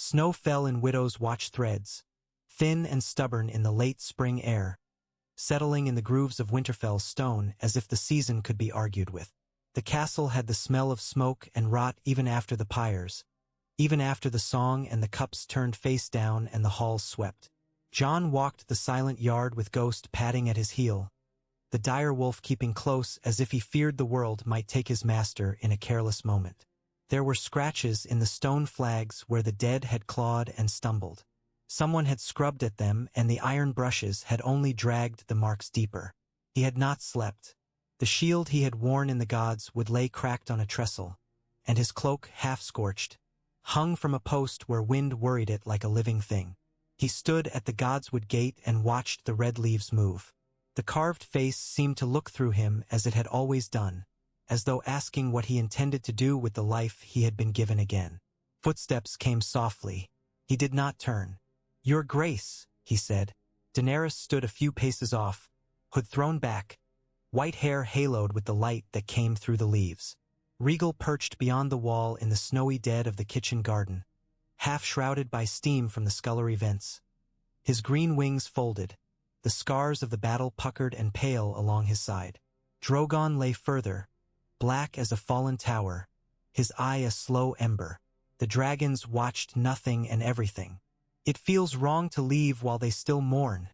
Snow fell in widow's watch threads, thin and stubborn in the late spring air, settling in the grooves of Winterfell's stone as if the season could be argued with. The castle had the smell of smoke and rot even after the pyres, even after the song and the cups turned face down and the halls swept. Jon walked the silent yard with Ghost padding at his heel, the dire wolf keeping close as if he feared the world might take his master in a careless moment. There were scratches in the stone flags where the dead had clawed and stumbled. Someone had scrubbed at them, and the iron brushes had only dragged the marks deeper. He had not slept. The shield he had worn in the gods would lay cracked on a trestle, and his cloak, half-scorched, hung from a post where wind worried it like a living thing. He stood at the godswood gate and watched the red leaves move. The carved face seemed to look through him as it had always done, as though asking what he intended to do with the life he had been given again. Footsteps came softly. He did not turn. "Your Grace," he said. Daenerys stood a few paces off, hood thrown back, white hair haloed with the light that came through the leaves. Rhaegal perched beyond the wall in the snowy dead of the kitchen garden, half shrouded by steam from the scullery vents. His green wings folded, the scars of the battle puckered and pale along his side. Drogon lay further, black as a fallen tower, his eye a slow ember. The dragons watched nothing and everything. "It feels wrong to leave while they still mourn,"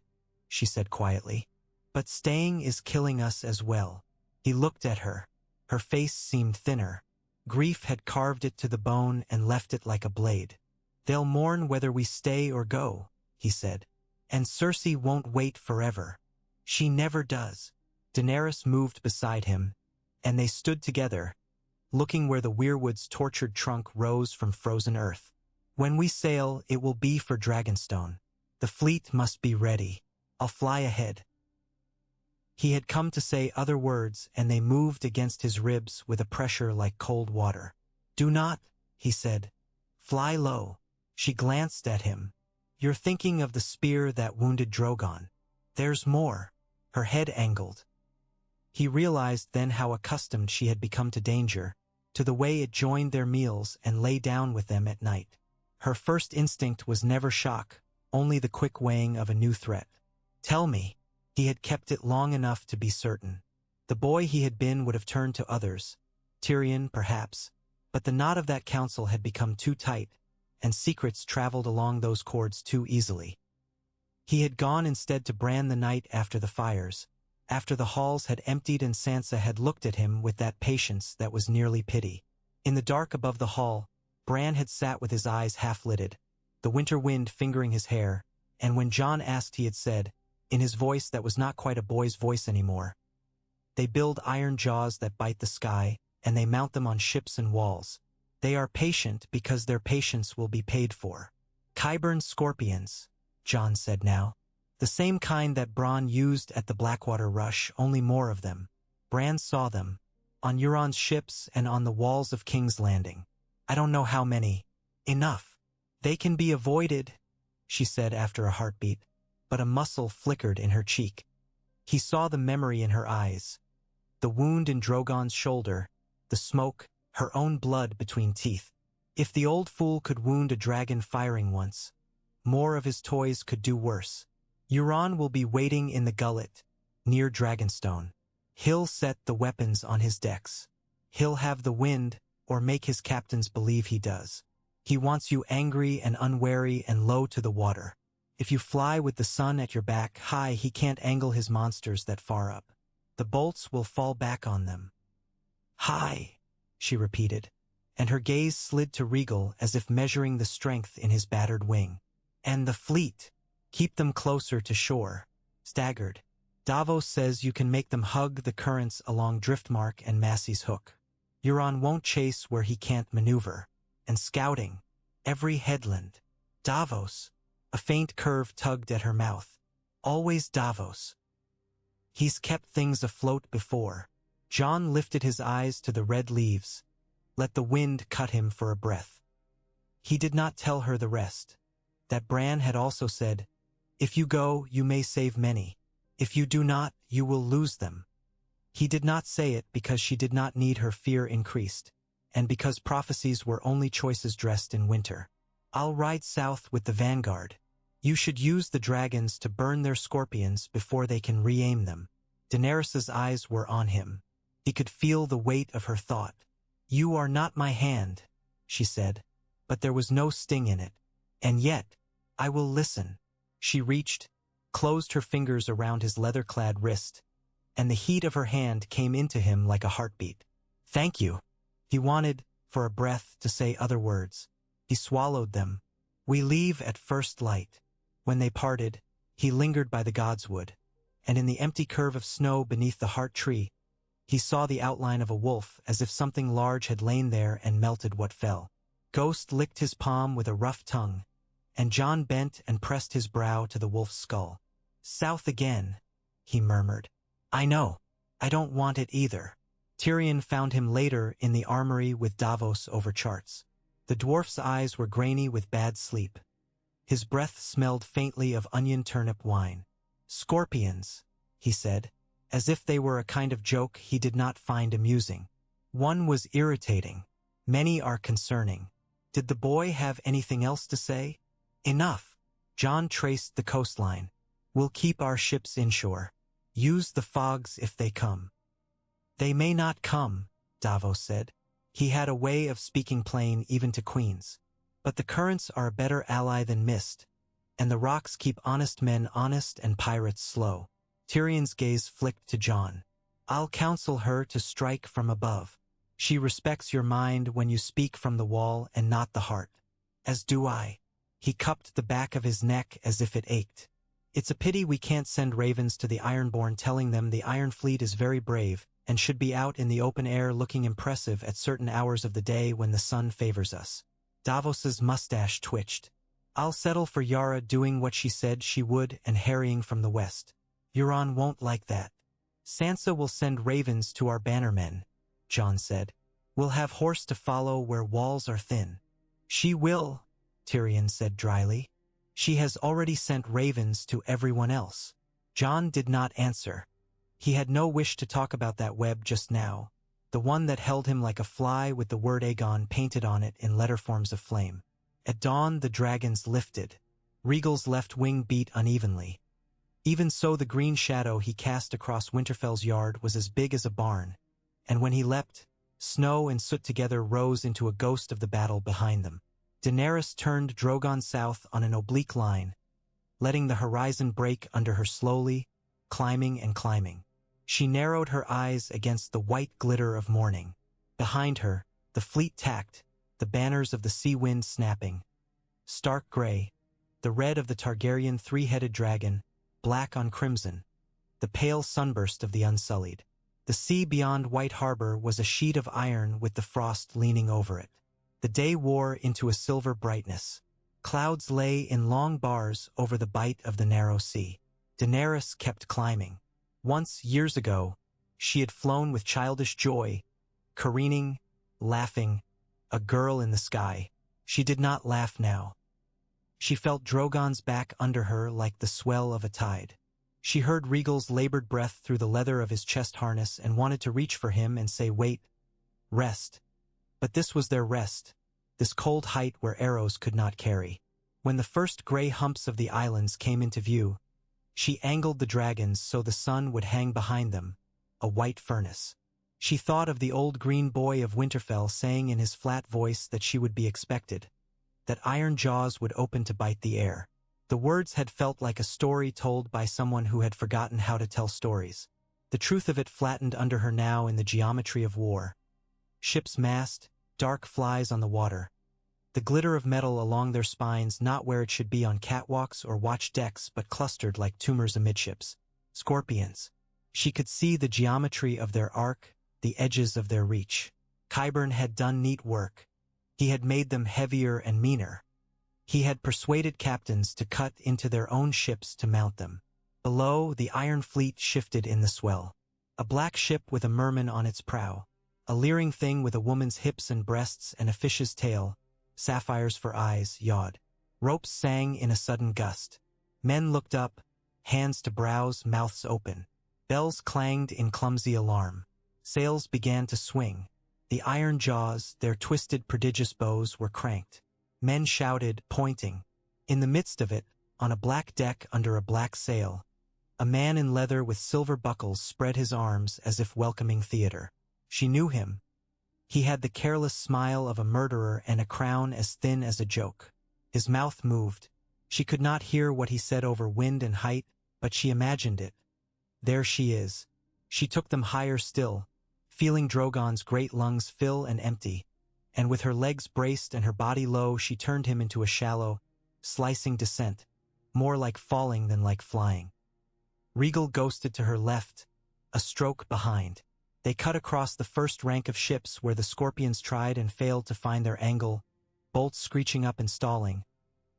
she said quietly. "But staying is killing us as well." He looked at her. Her face seemed thinner. Grief had carved it to the bone and left it like a blade. "They'll mourn whether we stay or go," he said. "And Cersei won't wait forever. She never does." Daenerys moved beside him, and they stood together, looking where the weirwood's tortured trunk rose from frozen earth. "When we sail, it will be for Dragonstone. The fleet must be ready. I'll fly ahead." He had come to say other words, and they moved against his ribs with a pressure like cold water. "Do not," he said. "Fly low." She glanced at him. "You're thinking of the spear that wounded Drogon. There's more." Her head angled. He realized then how accustomed she had become to danger, to the way it joined their meals and lay down with them at night. Her first instinct was never shock, only the quick weighing of a new threat. "Tell me." He had kept it long enough to be certain. The boy he had been would have turned to others, Tyrion perhaps, but the knot of that council had become too tight, and secrets traveled along those cords too easily. He had gone instead to Bran the night after the fires, after the halls had emptied and Sansa had looked at him with that patience that was nearly pity. In the dark above the hall, Bran had sat with his eyes half-lidded, the winter wind fingering his hair, and when Jon asked he had said, in his voice that was not quite a boy's voice anymore, "They build iron jaws that bite the sky, and they mount them on ships and walls. They are patient because their patience will be paid for." "Qyburn scorpions," Jon said now. "The same kind that Bronn used at the Blackwater Rush, only more of them. Bran saw them, on Euron's ships and on the walls of King's Landing. I don't know how many. Enough. They can be avoided," she said after a heartbeat, but a muscle flickered in her cheek. He saw the memory in her eyes. The wound in Drogon's shoulder, the smoke, her own blood between teeth. If the old fool could wound a dragon firing once, more of his toys could do worse. Euron will be waiting in the gullet, near Dragonstone. He'll set the weapons on his decks. He'll have the wind, or make his captains believe he does. He wants you angry and unwary and low to the water. If you fly with the sun at your back high, he can't angle his monsters that far up. The bolts will fall back on them. "High," she repeated, and her gaze slid to Rhaegal as if measuring the strength in his battered wing. "And the fleet. Keep them closer to shore." Staggered. "Davos says you can make them hug the currents along Driftmark and Massey's Hook. Euron won't chase where he can't maneuver. And scouting. Every headland. Davos." A faint curve tugged at her mouth. "Always Davos. He's kept things afloat before." Jon lifted his eyes to the red leaves. Let the wind cut him for a breath. He did not tell her the rest. That Bran had also said, "If you go, you may save many. If you do not, you will lose them." He did not say it because she did not need her fear increased, and because prophecies were only choices dressed in winter. I'll ride south with the vanguard. You should use the dragons to burn their scorpions before they can re-aim them. Daenerys's eyes were on him. He could feel the weight of her thought. You are not my hand, she said, but there was no sting in it. And yet, I will listen. She reached, closed her fingers around his leather-clad wrist, and the heat of her hand came into him like a heartbeat. Thank you. He wanted, for a breath, to say other words. He swallowed them. We leave at first light. When they parted, he lingered by the godswood, and in the empty curve of snow beneath the heart tree, he saw the outline of a wolf as if something large had lain there and melted what fell. Ghost licked his palm with a rough tongue, and Jon bent and pressed his brow to the wolf's skull. South again, he murmured. I know. I don't want it either. Tyrion found him later in the armory with Davos over charts. The dwarf's eyes were grainy with bad sleep. His breath smelled faintly of onion turnip wine. Scorpions, he said, as if they were a kind of joke he did not find amusing. One was irritating. Many are concerning. Did the boy have anything else to say? Enough. Jon traced the coastline. We'll keep our ships inshore. Use the fogs if they come. They may not come, Davos said. He had a way of speaking plain even to queens. But the currents are a better ally than mist, and the rocks keep honest men honest and pirates slow. Tyrion's gaze flicked to Jon. I'll counsel her to strike from above. She respects your mind when you speak from the wall and not the heart. As do I. He cupped the back of his neck as if it ached. It's a pity we can't send ravens to the Ironborn telling them the Iron Fleet is very brave and should be out in the open air looking impressive at certain hours of the day when the sun favors us. Davos's mustache twitched. I'll settle for Yara doing what she said she would and harrying from the west. Euron won't like that. Sansa will send ravens to our bannermen, Jon said. We'll have horse to follow where walls are thin. She will, Tyrion said dryly. She has already sent ravens to everyone else. Jon did not answer. He had no wish to talk about that web just now, the one that held him like a fly with the word Aegon painted on it in letter forms of flame. At dawn the dragons lifted. Rhaegal's left wing beat unevenly. Even so the green shadow he cast across Winterfell's yard was as big as a barn, and when he leapt, snow and soot together rose into a ghost of the battle behind them. Daenerys turned Drogon south on an oblique line, letting the horizon break under her slowly, climbing and climbing. She narrowed her eyes against the white glitter of morning. Behind her, the fleet tacked, the banners of the sea wind snapping. Stark gray, the red of the Targaryen three-headed dragon, black on crimson, the pale sunburst of the Unsullied. The sea beyond White Harbor was a sheet of iron with the frost leaning over it. The day wore into a silver brightness. Clouds lay in long bars over the bight of the narrow sea. Daenerys kept climbing. Once, years ago, she had flown with childish joy, careening, laughing, a girl in the sky. She did not laugh now. She felt Drogon's back under her like the swell of a tide. She heard Rhaegal's labored breath through the leather of his chest harness and wanted to reach for him and say, wait, rest. But this was their rest, this cold height where arrows could not carry. When the first gray humps of the islands came into view, she angled the dragons so the sun would hang behind them, a white furnace. She thought of the old green boy of Winterfell saying in his flat voice that she would be expected, that iron jaws would open to bite the air. The words had felt like a story told by someone who had forgotten how to tell stories. The truth of it flattened under her now in the geometry of war. Ship's mast, dark flies on the water. The glitter of metal along their spines not where it should be on catwalks or watch decks but clustered like tumors amidships. Scorpions. She could see the geometry of their arc, the edges of their reach. Qyburn had done neat work. He had made them heavier and meaner. He had persuaded captains to cut into their own ships to mount them. Below, the Iron Fleet shifted in the swell. A black ship with a merman on its prow. A leering thing with a woman's hips and breasts and a fish's tail, sapphires for eyes, yawed. Ropes sang in a sudden gust. Men looked up, hands to brows, mouths open. Bells clanged in clumsy alarm. Sails began to swing. The iron jaws, their twisted prodigious bows, were cranked. Men shouted, pointing. In the midst of it, on a black deck under a black sail, a man in leather with silver buckles spread his arms as if welcoming theater. She knew him. He had the careless smile of a murderer and a crown as thin as a joke. His mouth moved. She could not hear what he said over wind and height, but she imagined it. There she is. She took them higher still, feeling Drogon's great lungs fill and empty, and with her legs braced and her body low she turned him into a shallow, slicing descent, more like falling than like flying. Rhaegal ghosted to her left, a stroke behind. They cut across the first rank of ships where the Scorpions tried and failed to find their angle, bolts screeching up and stalling,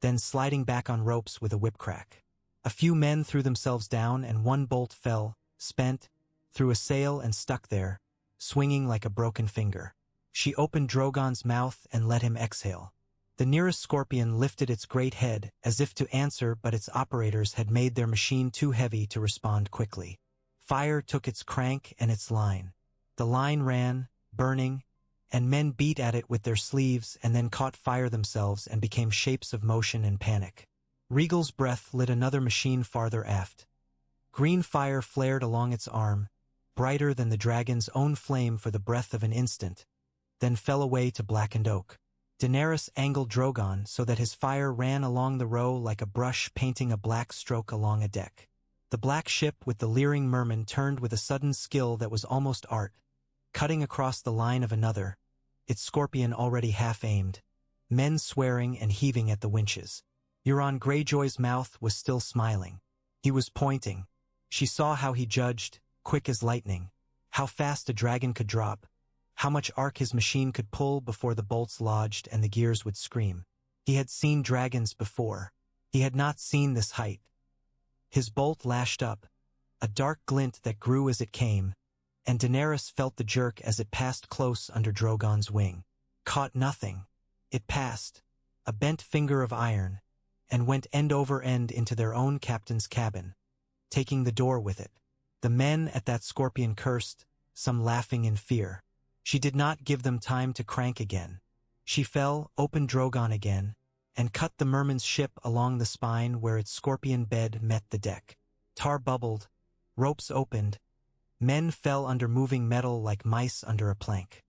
then sliding back on ropes with a whip crack. A few men threw themselves down and one bolt fell, spent, through a sail and stuck there, swinging like a broken finger. She opened Drogon's mouth and let him exhale. The nearest Scorpion lifted its great head as if to answer, but its operators had made their machine too heavy to respond quickly. Fire took its crank and its line. The line ran, burning, and men beat at it with their sleeves and then caught fire themselves and became shapes of motion and panic. Rhaegal's breath lit another machine farther aft. Green fire flared along its arm, brighter than the dragon's own flame for the breath of an instant, then fell away to blackened oak. Daenerys angled Drogon so that his fire ran along the row like a brush painting a black stroke along a deck. The black ship with the leering merman turned with a sudden skill that was almost art, cutting across the line of another, its Scorpion already half-aimed, men swearing and heaving at the winches. Euron Greyjoy's mouth was still smiling. He was pointing. She saw how he judged, quick as lightning, how fast a dragon could drop, how much arc his machine could pull before the bolts lodged and the gears would scream. He had seen dragons before. He had not seen this height. His bolt lashed up, a dark glint that grew as it came, and Daenerys felt the jerk as it passed close under Drogon's wing. Caught nothing. It passed, a bent finger of iron, and went end over end into their own captain's cabin, taking the door with it. The men at that Scorpion cursed, some laughing in fear. She did not give them time to crank again. She fell, opened Drogon again, and cut the merman's ship along the spine where its Scorpion bed met the deck. Tar bubbled, ropes opened, men fell under moving metal like mice under a plank.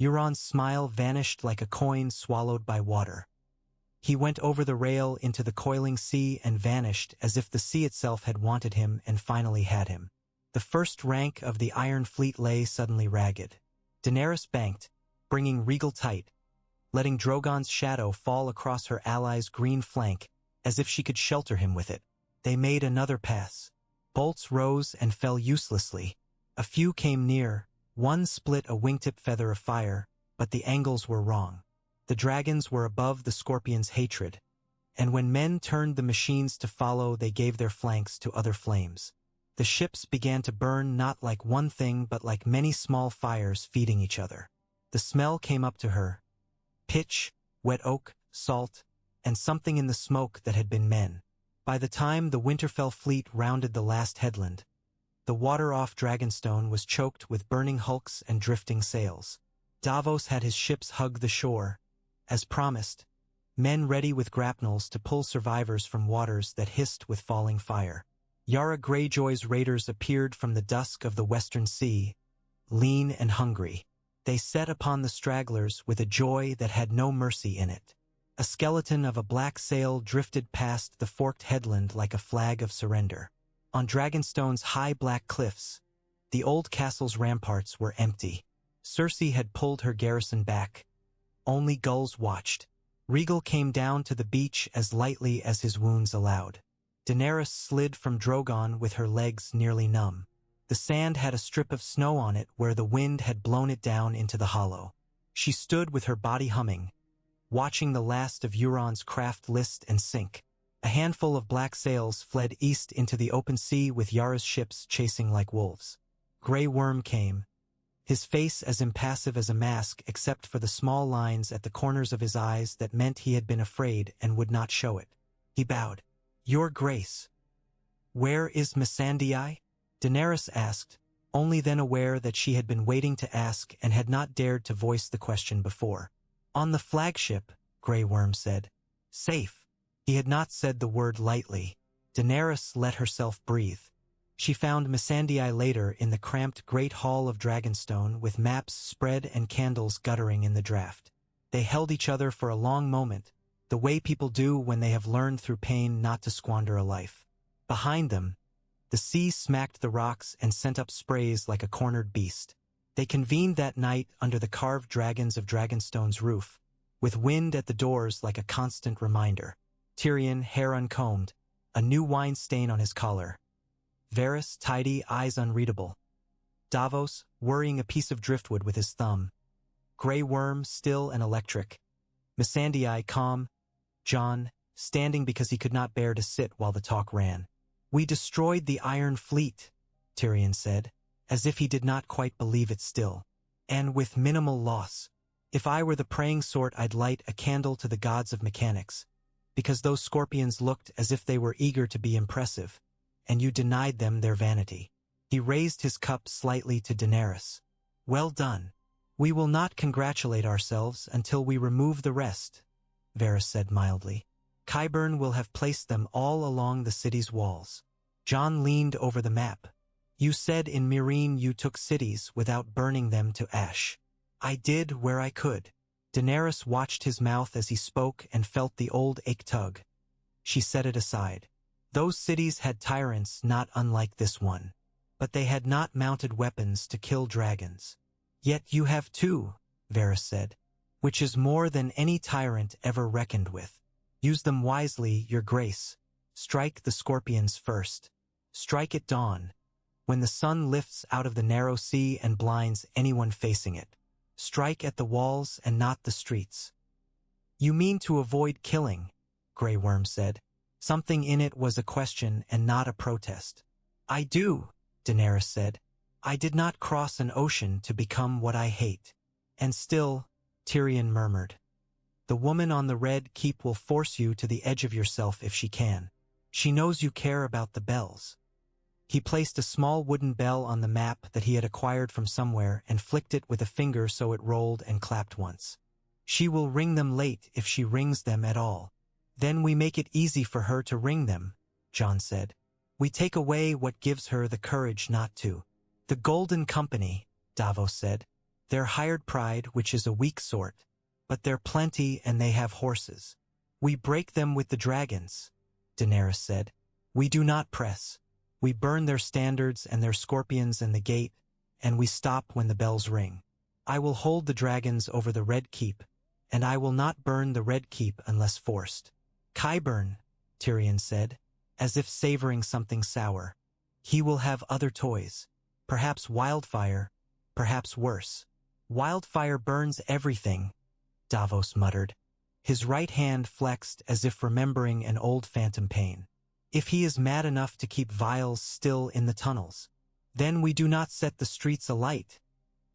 Euron's smile vanished like a coin swallowed by water. He went over the rail into the coiling sea and vanished as if the sea itself had wanted him and finally had him. The first rank of the Iron Fleet lay suddenly ragged. Daenerys banked, bringing Rhaegal tight, letting Drogon's shadow fall across her ally's green flank as if she could shelter him with it. They made another pass. Bolts rose and fell uselessly. A few came near, one split a wingtip feather of fire, but the angles were wrong. The dragons were above the Scorpion's hatred, and when men turned the machines to follow, they gave their flanks to other flames. The ships began to burn not like one thing but like many small fires feeding each other. The smell came up to her. Pitch, wet oak, salt, and something in the smoke that had been men. By the time the Winterfell fleet rounded the last headland, the water off Dragonstone was choked with burning hulks and drifting sails. Davos had his ships hug the shore, as promised, men ready with grapnels to pull survivors from waters that hissed with falling fire. Yara Greyjoy's raiders appeared from the dusk of the western sea, lean and hungry. They set upon the stragglers with a joy that had no mercy in it. A skeleton of a black sail drifted past the forked headland like a flag of surrender. On Dragonstone's high black cliffs, the old castle's ramparts were empty. Cersei had pulled her garrison back. Only gulls watched. Rhaegal came down to the beach as lightly as his wounds allowed. Daenerys slid from Drogon with her legs nearly numb. The sand had a strip of snow on it where the wind had blown it down into the hollow. She stood with her body humming, watching the last of Euron's craft list and sink. A handful of black sails fled east into the open sea with Yara's ships chasing like wolves. Grey Worm came, his face as impassive as a mask except for the small lines at the corners of his eyes that meant he had been afraid and would not show it. He bowed. "Your Grace." "Where is Missandei?" Daenerys asked, only then aware that she had been waiting to ask and had not dared to voice the question before. "On the flagship, Grey Worm said. Safe. He had not said the word lightly. Daenerys let herself breathe. She found Missandei later in the cramped great hall of Dragonstone with maps spread and candles guttering in the draught. They held each other for a long moment, the way people do when they have learned through pain not to squander a life. Behind them, the sea smacked the rocks and sent up sprays like a cornered beast. They convened that night under the carved dragons of Dragonstone's roof, with wind at the doors like a constant reminder. Tyrion, hair uncombed, a new wine stain on his collar. Varys, tidy, eyes unreadable. Davos, worrying a piece of driftwood with his thumb. Grey Worm, still and electric. Missandei, calm. Jon, standing because he could not bear to sit while the talk ran. We destroyed the Iron Fleet, Tyrion said, as if he did not quite believe it still. And with minimal loss. If I were the praying sort, I'd light a candle to the gods of mechanics, because those scorpions looked as if they were eager to be impressive, and you denied them their vanity. He raised his cup slightly to Daenerys. Well done. We will not congratulate ourselves until we remove the rest, Varys said mildly. Qyburn will have placed them all along the city's walls. Jon leaned over the map. You said in Meereen you took cities without burning them to ash. I did where I could. Daenerys watched his mouth as he spoke and felt the old ache tug. She set it aside. Those cities had tyrants not unlike this one, but they had not mounted weapons to kill dragons. Yet you have too, Varys said, which is more than any tyrant ever reckoned with. Use them wisely, your grace. Strike the scorpions first. Strike at dawn, when the sun lifts out of the narrow sea and blinds anyone facing it. Strike at the walls and not the streets. You mean to avoid killing, Grey Worm said. Something in it was a question and not a protest. I do, Daenerys said. I did not cross an ocean to become what I hate. And still, Tyrion murmured. The woman on the red keep will force you to the edge of yourself if she can. She knows you care about the bells. He placed a small wooden bell on the map that he had acquired from somewhere and flicked it with a finger so it rolled and clapped once. She will ring them late if she rings them at all. Then we make it easy for her to ring them, Jon said. We take away what gives her the courage not to. The Golden Company, Davos said. They're hired pride, which is a weak sort, but they're plenty and they have horses. We break them with the dragons, Daenerys said. We do not press. We burn their standards and their scorpions in the gate, and we stop when the bells ring. I will hold the dragons over the Red Keep, and I will not burn the Red Keep unless forced. Qyburn, Tyrion said, as if savoring something sour. He will have other toys. Perhaps wildfire, perhaps worse. Wildfire burns everything, Davos muttered. His right hand flexed as if remembering an old phantom pain. If he is mad enough to keep vials still in the tunnels, then we do not set the streets alight,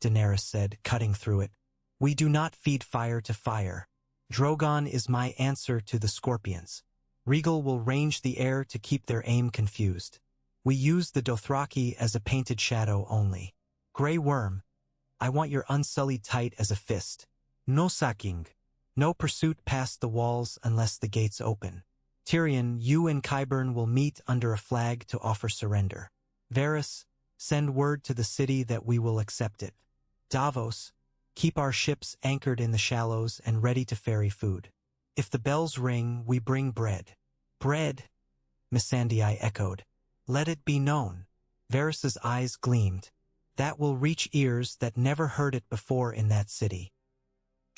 Daenerys said, cutting through it. We do not feed fire to fire. Drogon is my answer to the scorpions. Rhaegal will range the air to keep their aim confused. We use the Dothraki as a painted shadow only. Grey Worm, I want your unsullied tight as a fist. No sacking. No pursuit past the walls unless the gates open. Tyrion, you and Qyburn will meet under a flag to offer surrender. Varys, send word to the city that we will accept it. Davos, keep our ships anchored in the shallows and ready to ferry food. If the bells ring, we bring bread. Bread, Missandei echoed. Let it be known. Varys's eyes gleamed. That will reach ears that never heard it before in that city.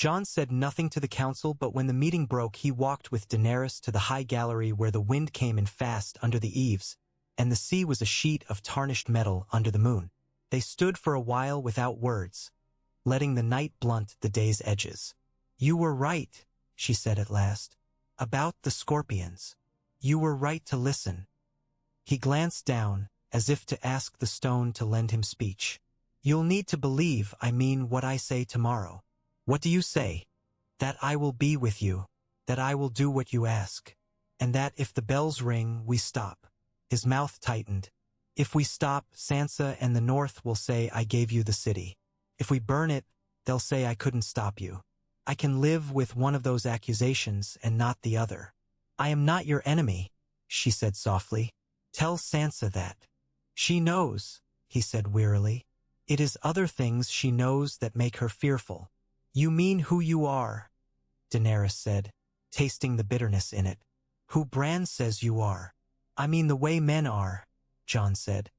Jon said nothing to the council, but when the meeting broke, he walked with Daenerys to the high gallery where the wind came in fast under the eaves, and the sea was a sheet of tarnished metal under the moon. They stood for a while without words, letting the night blunt the day's edges. You were right, she said at last, about the scorpions. You were right to listen. He glanced down, as if to ask the stone to lend him speech. You'll need to believe I mean what I say tomorrow. What do you say? That I will be with you, that I will do what you ask, and that if the bells ring, we stop. His mouth tightened. If we stop, Sansa and the North will say I gave you the city. If we burn it, they'll say I couldn't stop you. I can live with one of those accusations and not the other. I am not your enemy, she said softly. Tell Sansa that. She knows, he said wearily. It is other things she knows that make her fearful. You mean who you are, Daenerys said, tasting the bitterness in it. Who Bran says you are. I mean the way men are, Jon said.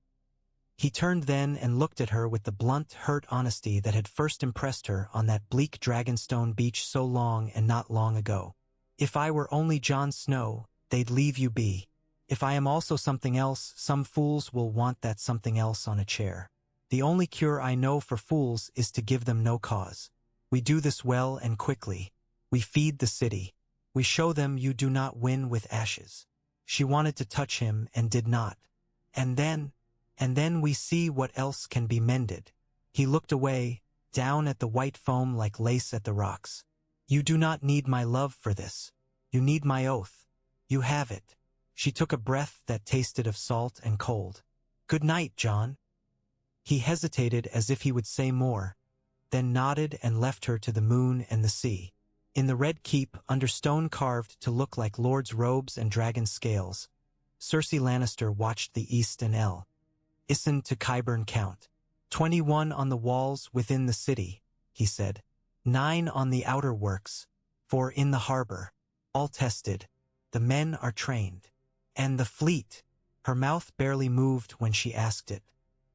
He turned then and looked at her with the blunt, hurt honesty that had first impressed her on that bleak Dragonstone beach so long and not long ago. If I were only Jon Snow, they'd leave you be. If I am also something else, some fools will want that something else on a chair. The only cure I know for fools is to give them no cause. We do this well and quickly. We feed the city. We show them you do not win with ashes. She wanted to touch him and did not. And then we see what else can be mended. He looked away, down at the white foam like lace at the rocks. You do not need my love for this. You need my oath. You have it. She took a breath that tasted of salt and cold. Good night, Jon. He hesitated as if he would say more, then nodded and left her to the moon and the sea. In the Red Keep, under stone carved to look like lords' robes and dragon scales, Cersei Lannister watched the east and Isen to Qyburn count. 21 on the walls within the city, he said. 9 on the outer works, 4 in the harbor. All tested. The men are trained. And the fleet. Her mouth barely moved when she asked it.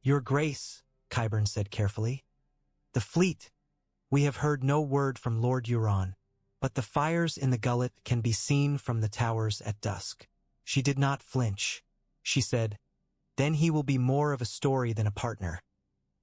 Your Grace, Qyburn said carefully. The fleet. We have heard no word from Lord Euron, but the fires in the gullet can be seen from the towers at dusk. She did not flinch. She said, then he will be more of a story than a partner,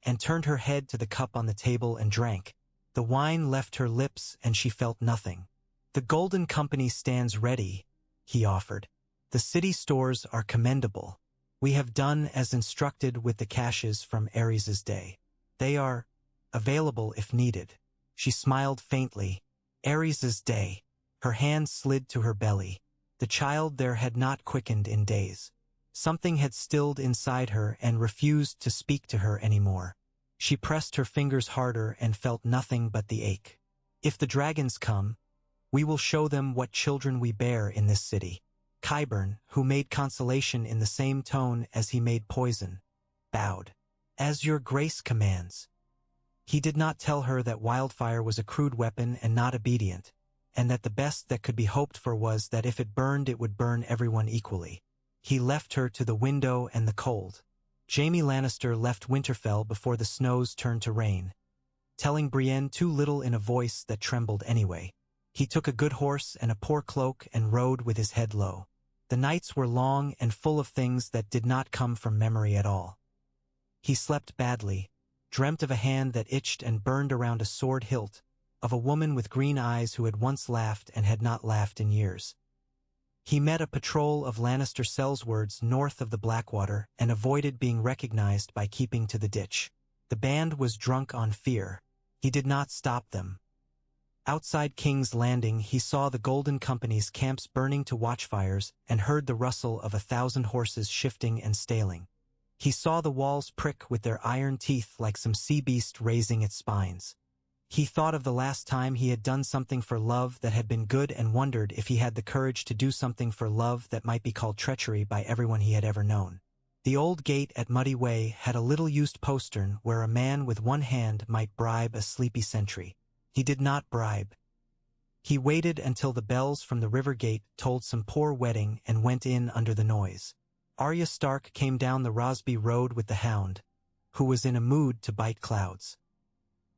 and turned her head to the cup on the table and drank. The wine left her lips and she felt nothing. The Golden Company stands ready, he offered. The city stores are commendable. We have done as instructed with the caches from Aerys's day. They are available if needed. She smiled faintly. Aerys's day. Her hand slid to her belly. The child there had not quickened in days. Something had stilled inside her and refused to speak to her anymore. She pressed her fingers harder and felt nothing but the ache. If the dragons come, we will show them what children we bear in this city. Qyburn, who made consolation in the same tone as he made poison, bowed. As your grace commands. He did not tell her that wildfire was a crude weapon and not obedient, and that the best that could be hoped for was that if it burned it would burn everyone equally. He left her to the window and the cold. Jaime Lannister left Winterfell before the snows turned to rain, telling Brienne too little in a voice that trembled anyway. He took a good horse and a poor cloak and rode with his head low. The nights were long and full of things that did not come from memory at all. He slept badly, dreamt of a hand that itched and burned around a sword hilt, of a woman with green eyes who had once laughed and had not laughed in years. He met a patrol of Lannister sellswards north of the Blackwater and avoided being recognized by keeping to the ditch. The band was drunk on fear. He did not stop them. Outside King's Landing, he saw the Golden Company's camps burning to watchfires and heard the rustle of 1,000 horses shifting and staling. He saw the walls prick with their iron teeth like some sea beast raising its spines. He thought of the last time he had done something for love that had been good and wondered if he had the courage to do something for love that might be called treachery by everyone he had ever known. The old gate at Muddy Way had a little-used postern where a man with one hand might bribe a sleepy sentry. He did not bribe. He waited until the bells from the river gate told some poor wedding and went in under the noise. Arya Stark came down the Rosby Road with the Hound, who was in a mood to bite clouds.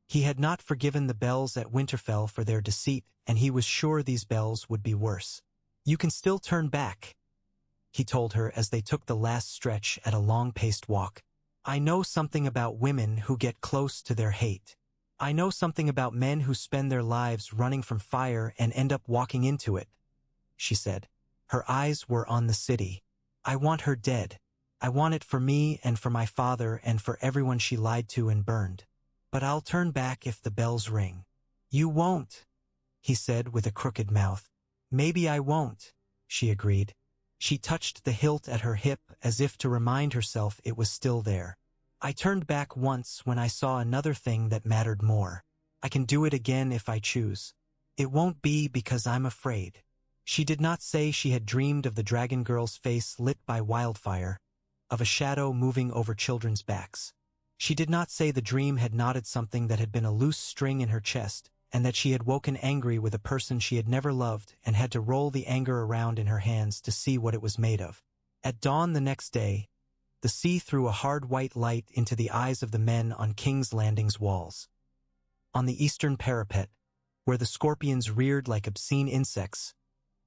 He had not forgiven the bells at Winterfell for their deceit, and he was sure these bells would be worse. You can still turn back, he told her as they took the last stretch at a long-paced walk. I know something about women who get close to their hate. I know something about men who spend their lives running from fire and end up walking into it, she said. Her eyes were on the city. I want her dead. I want it for me and for my father and for everyone she lied to and burned. But I'll turn back if the bells ring. You won't, he said with a crooked mouth. Maybe I won't, she agreed. She touched the hilt at her hip as if to remind herself it was still there. I turned back once when I saw another thing that mattered more. I can do it again if I choose. It won't be because I'm afraid." She did not say she had dreamed of the dragon girl's face lit by wildfire, of a shadow moving over children's backs. She did not say the dream had knotted something that had been a loose string in her chest, and that she had woken angry with a person she had never loved and had to roll the anger around in her hands to see what it was made of. At dawn the next day, the sea threw a hard white light into the eyes of the men on King's Landing's walls. On the eastern parapet, where the scorpions reared like obscene insects,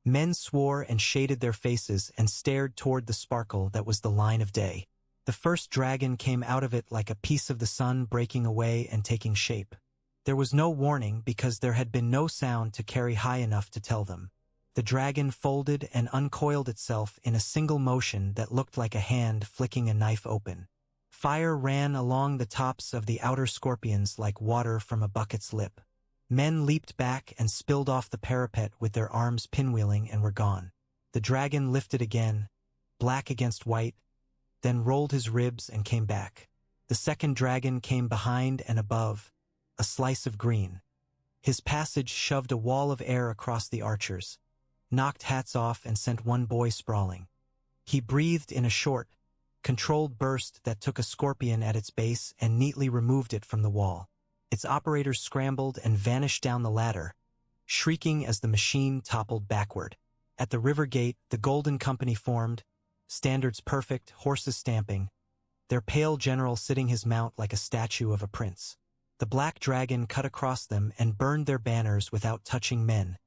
men swore and shaded their faces and stared toward the sparkle that was the line of day. The first dragon came out of it like a piece of the sun breaking away and taking shape. There was no warning because there had been no sound to carry high enough to tell them. The dragon folded and uncoiled itself in a single motion that looked like a hand flicking a knife open. Fire ran along the tops of the outer scorpions like water from a bucket's lip. Men leaped back and spilled off the parapet with their arms pinwheeling and were gone. The dragon lifted again, black against white, then rolled his ribs and came back. The second dragon came behind and above, a slice of green. His passage shoved a wall of air across the archers, knocked hats off and sent one boy sprawling. He breathed in a short, controlled burst that took a scorpion at its base and neatly removed it from the wall. Its operators scrambled and vanished down the ladder, shrieking as the machine toppled backward. At the river gate, the Golden Company formed, standards perfect, horses stamping, their pale general sitting his mount like a statue of a prince. The black dragon cut across them and burned their banners without touching men,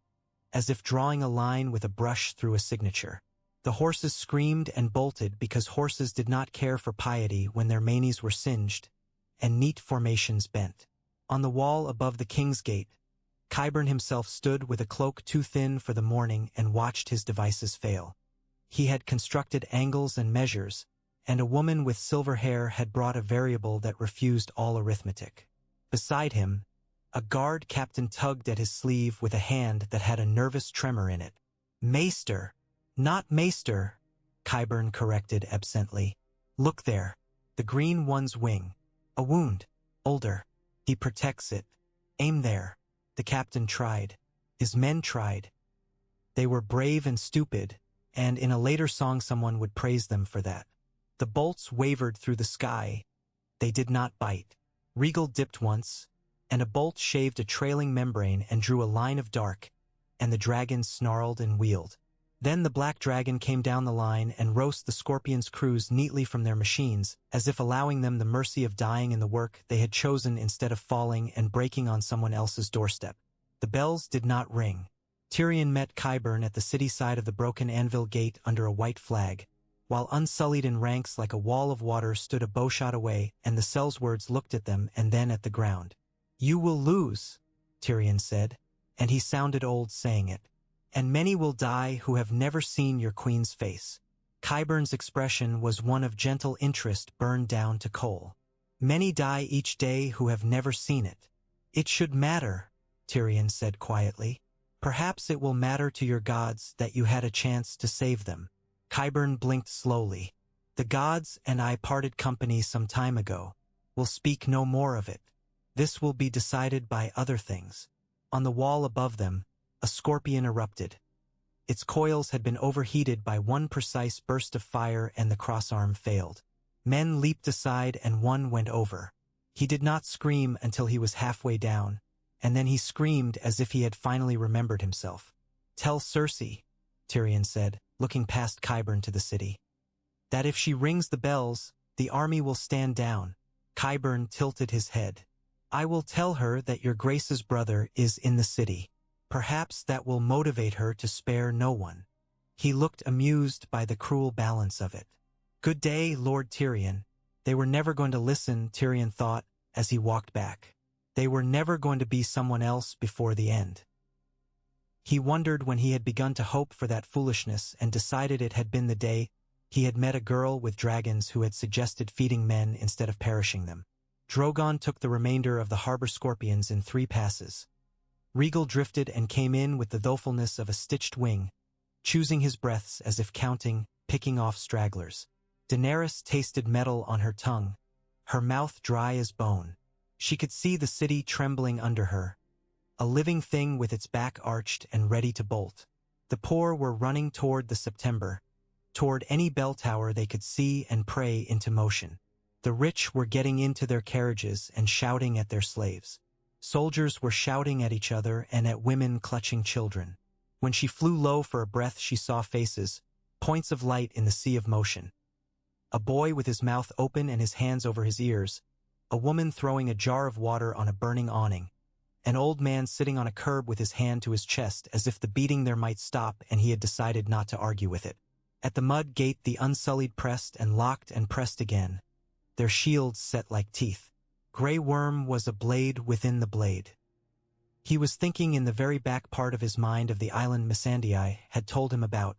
as if drawing a line with a brush through a signature. The horses screamed and bolted because horses did not care for piety when their manes were singed and neat formations bent. On the wall above the king's gate, Qyburn himself stood with a cloak too thin for the morning and watched his devices fail. He had constructed angles and measures, and a woman with silver hair had brought a variable that refused all arithmetic. Beside him, a guard captain tugged at his sleeve with a hand that had a nervous tremor in it. "Maester, not maester," Qyburn corrected absently. "Look there, the green one's wing. A wound, older. He protects it. Aim there." The captain tried. His men tried. They were brave and stupid, and in a later song someone would praise them for that. The bolts wavered through the sky. They did not bite. Rhaegal dipped once, and a bolt shaved a trailing membrane and drew a line of dark, and the dragon snarled and wheeled. Then the black dragon came down the line and roasted the scorpions' crews neatly from their machines, as if allowing them the mercy of dying in the work they had chosen instead of falling and breaking on someone else's doorstep. The bells did not ring. Tyrion met Qyburn at the city side of the broken anvil gate under a white flag, while unsullied in ranks like a wall of water stood a bowshot away, and the sellswords looked at them and then at the ground. "You will lose," Tyrion said, and he sounded old saying it. "And many will die who have never seen your queen's face." Qyburn's expression was one of gentle interest burned down to coal. "Many die each day who have never seen it." "It should matter," Tyrion said quietly. "Perhaps it will matter to your gods that you had a chance to save them." Qyburn blinked slowly. "The gods and I parted company some time ago. We'll speak no more of it. This will be decided by other things." On the wall above them, a scorpion erupted. Its coils had been overheated by one precise burst of fire and the crossarm failed. Men leaped aside and one went over. He did not scream until he was halfway down, and then he screamed as if he had finally remembered himself. "Tell Cersei," Tyrion said, looking past Qyburn to the city, "that if she rings the bells, the army will stand down." Qyburn tilted his head. "I will tell her that your grace's brother is in the city. Perhaps that will motivate her to spare no one." He looked amused by the cruel balance of it. "Good day, Lord Tyrion." They were never going to listen, Tyrion thought, as he walked back. They were never going to be someone else before the end. He wondered when he had begun to hope for that foolishness and decided it had been the day he had met a girl with dragons who had suggested feeding men instead of perishing them. Drogon took the remainder of the harbor scorpions in 3 passes. Rhaegal drifted and came in with the thoughtfulness of a stitched wing, choosing his breaths as if counting, picking off stragglers. Daenerys tasted metal on her tongue, her mouth dry as bone. She could see the city trembling under her, a living thing with its back arched and ready to bolt. The poor were running toward the September, toward any bell tower they could see and pray into motion. The rich were getting into their carriages and shouting at their slaves. Soldiers were shouting at each other and at women clutching children. When she flew low for a breath, she saw faces, points of light in the sea of motion. A boy with his mouth open and his hands over his ears, a woman throwing a jar of water on a burning awning, an old man sitting on a curb with his hand to his chest as if the beating there might stop and he had decided not to argue with it. At the mud gate the Unsullied pressed and locked and pressed again, their shields set like teeth. Grey Worm was a blade within the blade. He was thinking in the very back part of his mind of the island Missandei had told him about,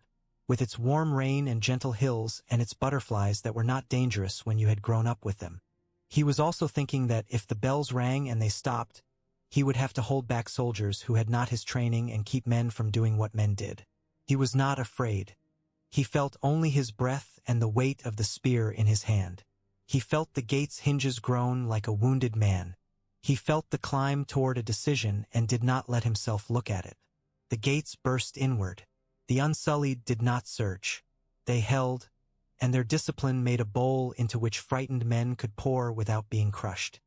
with its warm rain and gentle hills and its butterflies that were not dangerous when you had grown up with them. He was also thinking that if the bells rang and they stopped, he would have to hold back soldiers who had not his training and keep men from doing what men did. He was not afraid. He felt only his breath and the weight of the spear in his hand. He felt the gate's hinges groan like a wounded man. He felt the climb toward a decision and did not let himself look at it. The gates burst inward. The Unsullied did not search. They held, and their discipline made a bowl into which frightened men could pour without being crushed.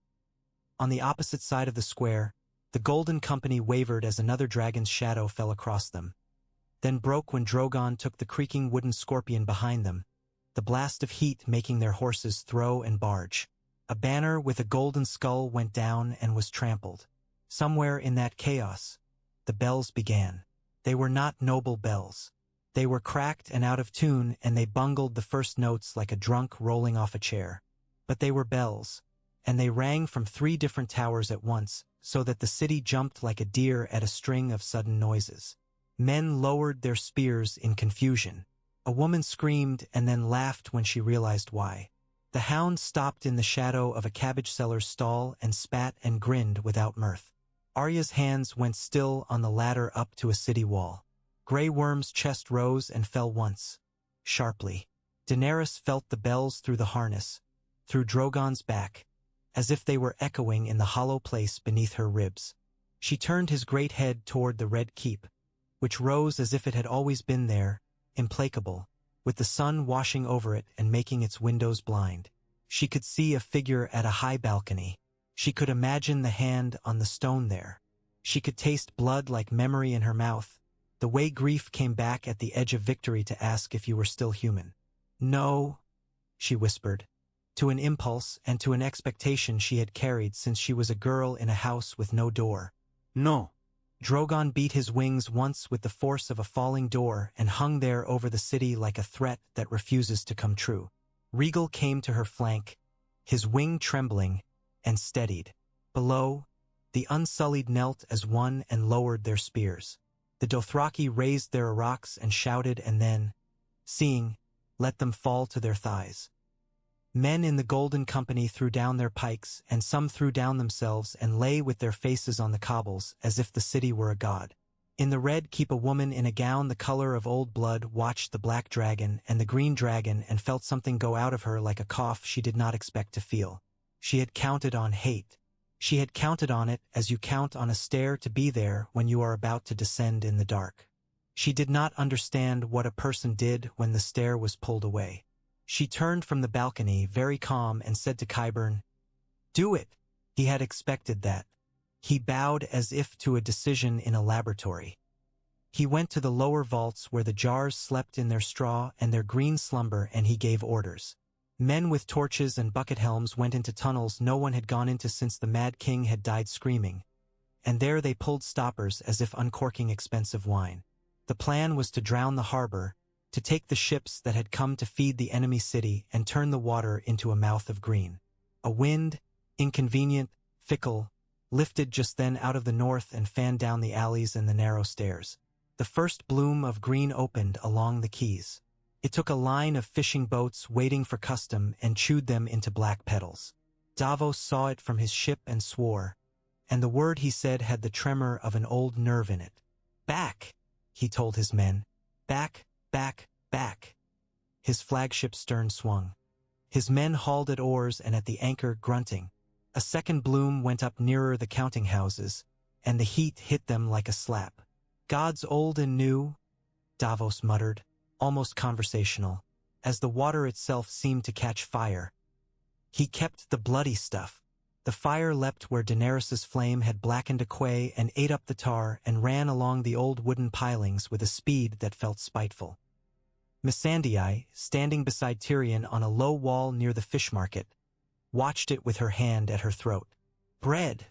On the opposite side of the square, the Golden Company wavered as another dragon's shadow fell across them, then broke when Drogon took the creaking wooden scorpion behind them, the blast of heat making their horses throw and barge. A banner with a golden skull went down and was trampled. Somewhere in that chaos, the bells began. They were not noble bells. They were cracked and out of tune, and they bungled the first notes like a drunk rolling off a chair. But they were bells, and they rang from 3 different towers at once, so that the city jumped like a deer at a string of sudden noises. Men lowered their spears in confusion. A woman screamed and then laughed when she realized why. The hound stopped in the shadow of a cabbage seller's stall and spat and grinned without mirth. Arya's hands went still on the ladder up to a city wall. Grey Worm's chest rose and fell once, sharply. Daenerys felt the bells through the harness, through Drogon's back, as if they were echoing in the hollow place beneath her ribs. She turned his great head toward the Red Keep, which rose as if it had always been there, implacable, with the sun washing over it and making its windows blind. She could see a figure at a high balcony. She could imagine the hand on the stone there. She could taste blood like memory in her mouth, the way grief came back at the edge of victory to ask if you were still human. No, she whispered, to an impulse and to an expectation she had carried since she was a girl in a house with no door. No. Drogon beat his wings once with the force of a falling door and hung there over the city like a threat that refuses to come true. Rhaegal came to her flank, his wing trembling, and steadied. Below, the Unsullied knelt as one and lowered their spears. The Dothraki raised their araks and shouted and then, seeing, let them fall to their thighs. Men in the Golden Company threw down their pikes, and some threw down themselves and lay with their faces on the cobbles as if the city were a god. In the Red Keep a woman in a gown the color of old blood watched the black dragon and the green dragon and felt something go out of her like a cough she did not expect to feel. She had counted on hate. She had counted on it as you count on a stair to be there when you are about to descend in the dark. She did not understand what a person did when the stair was pulled away. She turned from the balcony, very calm, and said to Qyburn, "Do it." He had expected that. He bowed as if to a decision in a laboratory. He went to the lower vaults where the jars slept in their straw and their green slumber, and he gave orders. Men with torches and bucket helms went into tunnels no one had gone into since the Mad King had died screaming, and there they pulled stoppers as if uncorking expensive wine. The plan was to drown the harbor, to take the ships that had come to feed the enemy city and turn the water into a mouth of green. A wind, inconvenient, fickle, lifted just then out of the north and fanned down the alleys and the narrow stairs. The first bloom of green opened along the quays. It took a line of fishing boats waiting for custom and chewed them into black petals. Davos saw it from his ship and swore, and the word he said had the tremor of an old nerve in it. "Back," he told his men. "Back, back, back." His flagship stern swung. His men hauled at oars and at the anchor, grunting. A second bloom went up nearer the counting houses, and the heat hit them like a slap. "Gods old and new," Davos muttered, almost conversational, as the water itself seemed to catch fire. He kept the bloody stuff. The fire leapt where Daenerys's flame had blackened a quay and ate up the tar and ran along the old wooden pilings with a speed that felt spiteful. Missandei, standing beside Tyrion on a low wall near the fish market, watched it with her hand at her throat. "Bread,"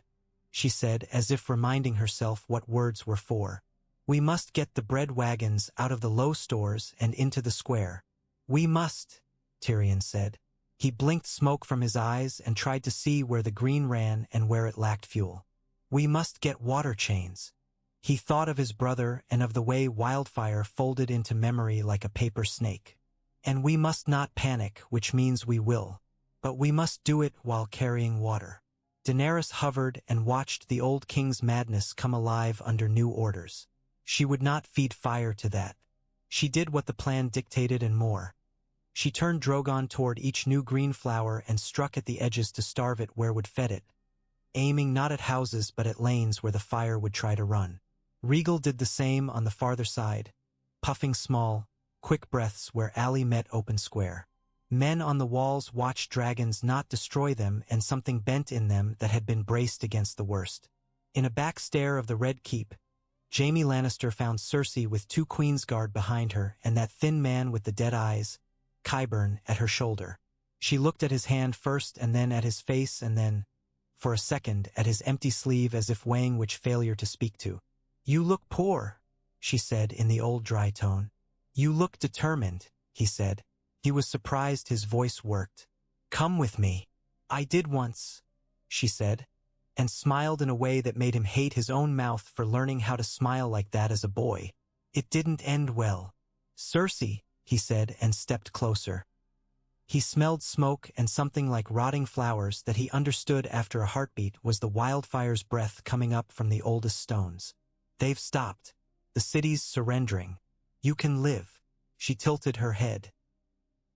she said, as if reminding herself what words were for. "We must get the bread wagons out of the low stores and into the square." "We must," Tyrion said. He blinked smoke from his eyes and tried to see where the green ran and where it lacked fuel. "We must get water chains." He thought of his brother and of the way wildfire folded into memory like a paper snake. "And we must not panic, which means we will. But we must do it while carrying water." Daenerys hovered and watched the old king's madness come alive under new orders. She would not feed fire to that. She did what the plan dictated and more. She turned Drogon toward each new green flower and struck at the edges to starve it where would fed it, aiming not at houses but at lanes where the fire would try to run. Rhaegal did the same on the farther side, puffing small, quick breaths where alley met open square. Men on the walls watched dragons not destroy them and something bent in them that had been braced against the worst. In a back stair of the Red Keep, Jaime Lannister found Cersei with 2 Queensguard behind her and that thin man with the dead eyes, Qyburn, at her shoulder. She looked at his hand first and then at his face and then, for a second, at his empty sleeve as if weighing which failure to speak to. "You look poor," she said in the old dry tone. "You look determined," he said. He was surprised his voice worked. "Come with me." "I did once," she said, and smiled in a way that made him hate his own mouth for learning how to smile like that as a boy. "It didn't end well." "Cersei," he said and stepped closer. He smelled smoke and something like rotting flowers that he understood after a heartbeat was the wildfire's breath coming up from the oldest stones. "They've stopped. The city's surrendering. You can live." She tilted her head.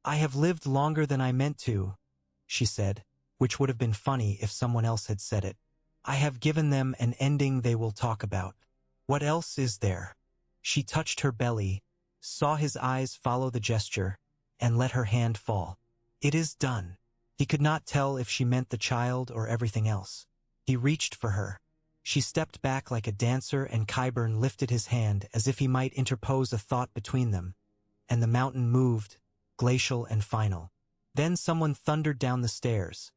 "I have lived longer than I meant to," she said, which would have been funny if someone else had said it. "I have given them an ending they will talk about. What else is there?" She touched her belly, saw his eyes follow the gesture, and let her hand fall. "It is done." He could not tell if she meant the child or everything else. He reached for her. She stepped back like a dancer and Qyburn lifted his hand as if he might interpose a thought between them, and the mountain moved, glacial and final. Then someone thundered down the stairs.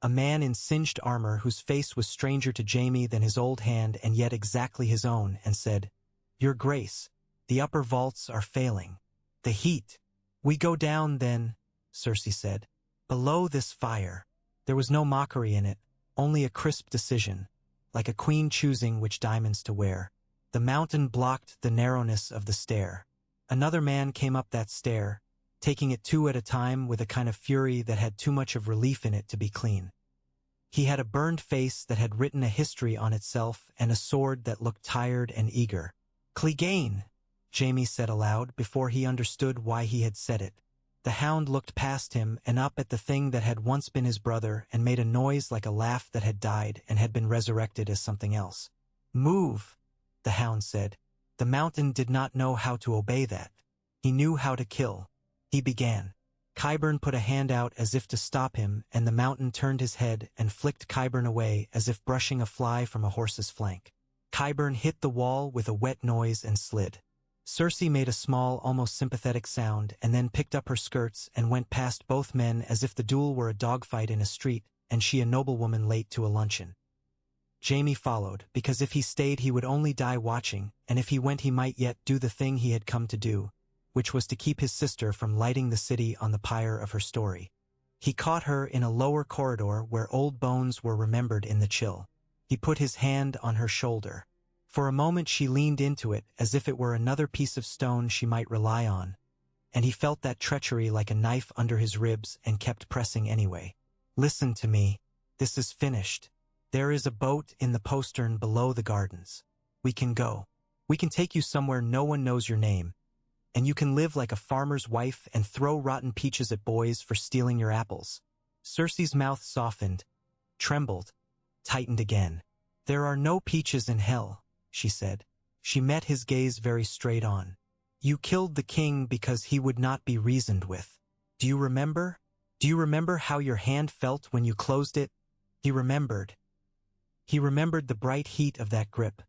A man in singed armor whose face was stranger to Jaime than his old hand and yet exactly his own, and said, "Your Grace, the upper vaults are failing. The heat." "We go down, then," Cersei said. "Below this fire." There was no mockery in it, only a crisp decision, like a queen choosing which diamonds to wear. The mountain blocked the narrowness of the stair. Another man came up that stair, taking it 2 at a time with a kind of fury that had too much of relief in it to be clean. He had a burned face that had written a history on itself and a sword that looked tired and eager. "Clegane," Jaime said aloud before he understood why he had said it. The hound looked past him and up at the thing that had once been his brother and made a noise like a laugh that had died and had been resurrected as something else. "Move," the hound said. The mountain did not know how to obey that. He knew how to kill. He began. Qyburn put a hand out as if to stop him, and the mountain turned his head and flicked Qyburn away as if brushing a fly from a horse's flank. Qyburn hit the wall with a wet noise and slid. Cersei made a small, almost sympathetic sound and then picked up her skirts and went past both men as if the duel were a dogfight in a street and she a noblewoman late to a luncheon. Jaime followed, because if he stayed he would only die watching, and if he went he might yet do the thing he had come to do, which was to keep his sister from lighting the city on the pyre of her story. He caught her in a lower corridor where old bones were remembered in the chill. He put his hand on her shoulder. For a moment she leaned into it as if it were another piece of stone she might rely on, and he felt that treachery like a knife under his ribs and kept pressing anyway. "Listen to me. This is finished. There is a boat in the postern below the gardens. We can go. We can take you somewhere no one knows your name, and you can live like a farmer's wife and throw rotten peaches at boys for stealing your apples." Cersei's mouth softened. trembled, tightened again. "There are no peaches in hell," she said. She met his gaze very straight on. "You killed the king because he would not be reasoned with. Do you remember? Do you remember how your hand felt when you closed it?" He remembered. He remembered the bright heat of that grip,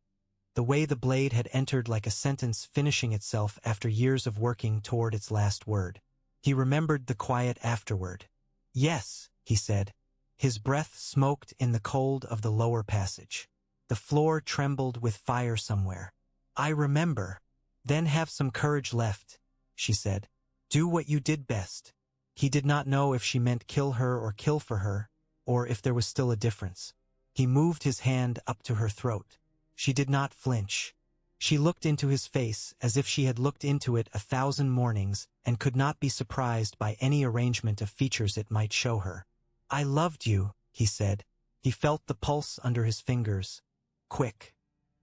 the way the blade had entered like a sentence finishing itself after years of working toward its last word. He remembered the quiet afterward. "Yes," he said. His breath smoked in the cold of the lower passage. The floor trembled with fire somewhere. "I remember." "Then have some courage left," she said. "Do what you did best." He did not know if she meant kill her or kill for her, or if there was still a difference. He moved his hand up to her throat. She did not flinch. She looked into his face as if she had looked into it 1,000 mornings and could not be surprised by any arrangement of features it might show her. "I loved you," he said. He felt the pulse under his fingers. Quick.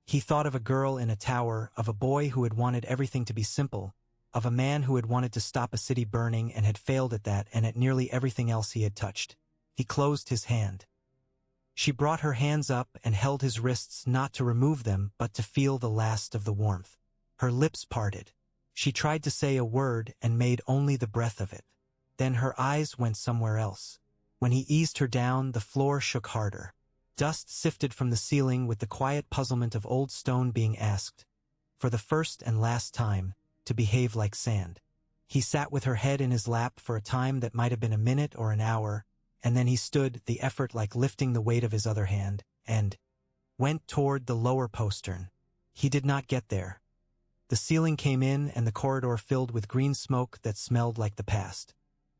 He thought of a girl in a tower, of a boy who had wanted everything to be simple, of a man who had wanted to stop a city burning and had failed at that and at nearly everything else he had touched. He closed his hand. She brought her hands up and held his wrists not to remove them but to feel the last of the warmth. Her lips parted. She tried to say a word and made only the breath of it. Then her eyes went somewhere else. When he eased her down, the floor shook harder. Dust sifted from the ceiling with the quiet puzzlement of old stone being asked, for the first and last time, to behave like sand. He sat with her head in his lap for a time that might have been a minute or an hour, and then he stood, the effort like lifting the weight of his other hand, and went toward the lower postern. He did not get there. The ceiling came in and the corridor filled with green smoke that smelled like the past.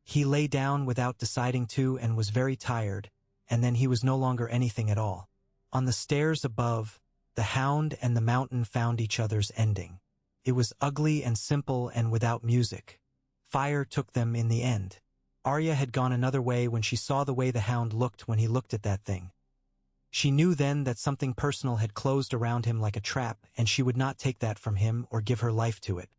He lay down without deciding to and was very tired, and then he was no longer anything at all. On the stairs above, the hound and the mountain found each other's ending. It was ugly and simple and without music. Fire took them in the end. Arya had gone another way when she saw the way the hound looked when he looked at that thing. She knew then that something personal had closed around him like a trap, and she would not take that from him or give her life to it.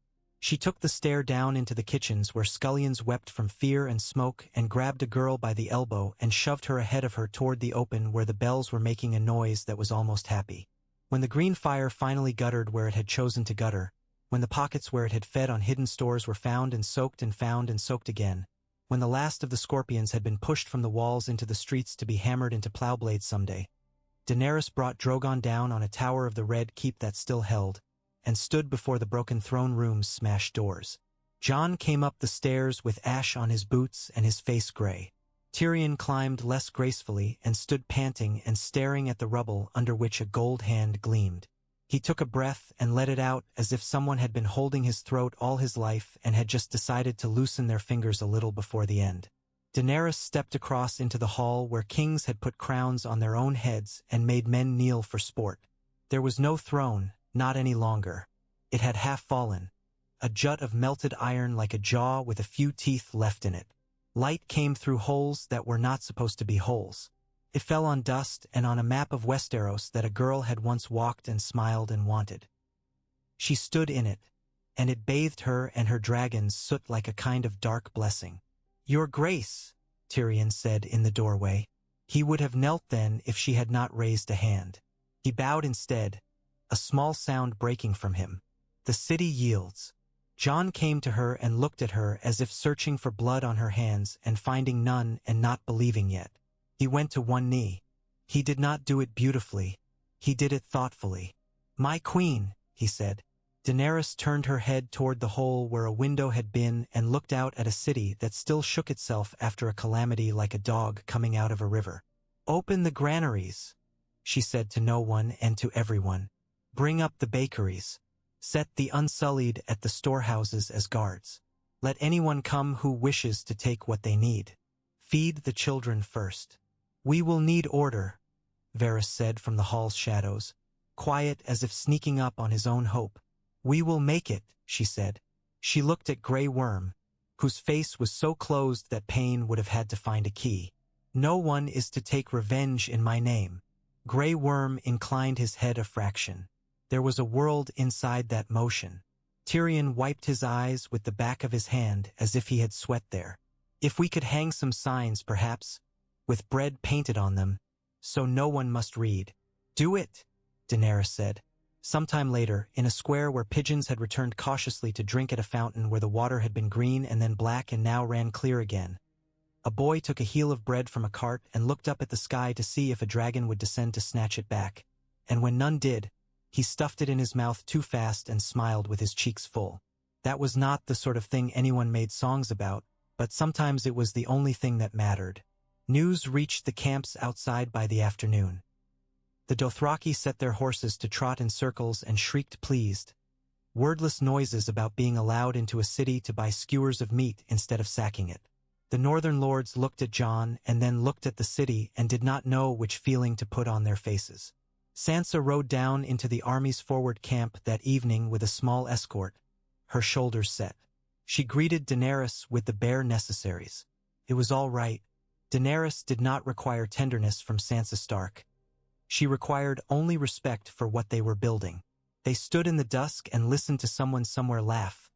She took the stair down into the kitchens where scullions wept from fear and smoke and grabbed a girl by the elbow and shoved her ahead of her toward the open where the bells were making a noise that was almost happy. When the green fire finally guttered where it had chosen to gutter, when the pockets where it had fed on hidden stores were found and found and soaked again, when the last of the scorpions had been pushed from the walls into the streets to be hammered into plowblades someday, Daenerys brought Drogon down on a tower of the red keep that still held, and stood before the broken throne room's smashed doors. Jon came up the stairs with ash on his boots and his face gray. Tyrion climbed less gracefully and stood panting and staring at the rubble under which a gold hand gleamed. He took a breath and let it out as if someone had been holding his throat all his life and had just decided to loosen their fingers a little before the end. Daenerys stepped across into the hall where kings had put crowns on their own heads and made men kneel for sport. There was no throne, not any longer. It had half fallen, a jut of melted iron like a jaw with a few teeth left in it. Light came through holes that were not supposed to be holes. It fell on dust and on a map of Westeros that a girl had once walked and smiled and wanted. She stood in it, and it bathed her and her dragon's soot like a kind of dark blessing. "Your Grace," Tyrion said in the doorway. He would have knelt then if she had not raised a hand. He bowed instead, a small sound breaking from him. "The city yields." Jon came to her and looked at her as if searching for blood on her hands and finding none and not believing yet. He went to one knee. He did not do it beautifully. He did it thoughtfully. "My queen," he said. Daenerys turned her head toward the hole where a window had been and looked out at a city that still shook itself after a calamity like a dog coming out of a river. "Open the granaries," she said to no one and to everyone. "Bring up the bakeries. Set the unsullied at the storehouses as guards. Let anyone come who wishes to take what they need. Feed the children first." "We will need order," Varys said from the hall's shadows, quiet as if sneaking up on his own hope. "We will make it," she said. She looked at Grey Worm, whose face was so closed that pain would have had to find a key. "No one is to take revenge in my name." Grey Worm inclined his head a fraction. There was a world inside that motion. Tyrion wiped his eyes with the back of his hand as if he had sweat there. "If we could hang some signs, perhaps, with bread painted on them, so no one must read. Do it, Daenerys said. Sometime later, in a square where pigeons had returned cautiously to drink at a fountain where the water had been green and then black and now ran clear again, a boy took a heel of bread from a cart and looked up at the sky to see if a dragon would descend to snatch it back, and when none did, he stuffed it in his mouth too fast and smiled with his cheeks full. That was not the sort of thing anyone made songs about, but sometimes it was the only thing that mattered. News reached the camps outside by the afternoon. The Dothraki set their horses to trot in circles and shrieked pleased. Wordless noises about being allowed into a city to buy skewers of meat instead of sacking it. The northern lords looked at Jon and then looked at the city and did not know which feeling to put on their faces. Sansa rode down into the army's forward camp that evening with a small escort, her shoulders set. She greeted Daenerys with the bare necessaries. It was all right. Daenerys did not require tenderness from Sansa Stark. She required only respect for what they were building. They stood in the dusk and listened to someone somewhere laugh,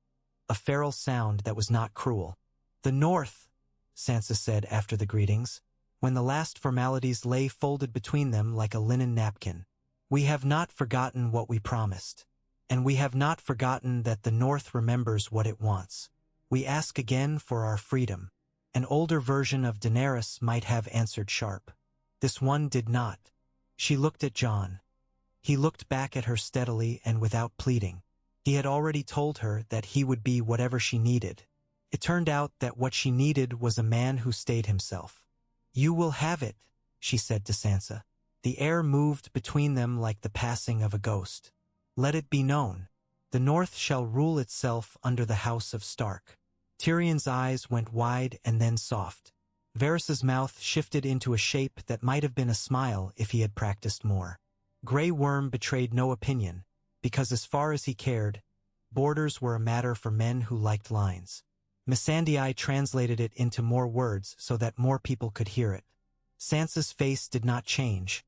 a feral sound that was not cruel. "The North," Sansa said after the greetings, when the last formalities lay folded between them like a linen napkin. "We have not forgotten what we promised. And we have not forgotten that the North remembers what it wants. We ask again for our freedom." An older version of Daenerys might have answered sharp. This one did not. She looked at Jon. He looked back at her steadily and without pleading. He had already told her that he would be whatever she needed. It turned out that what she needed was a man who stayed himself. "You will have it," she said to Sansa. The air moved between them like the passing of a ghost. "Let it be known. The North shall rule itself under the house of Stark." Tyrion's eyes went wide and then soft. Varys's mouth shifted into a shape that might have been a smile if he had practiced more. Grey Worm betrayed no opinion, because as far as he cared, borders were a matter for men who liked lines. Missandei translated it into more words so that more people could hear it. Sansa's face did not change,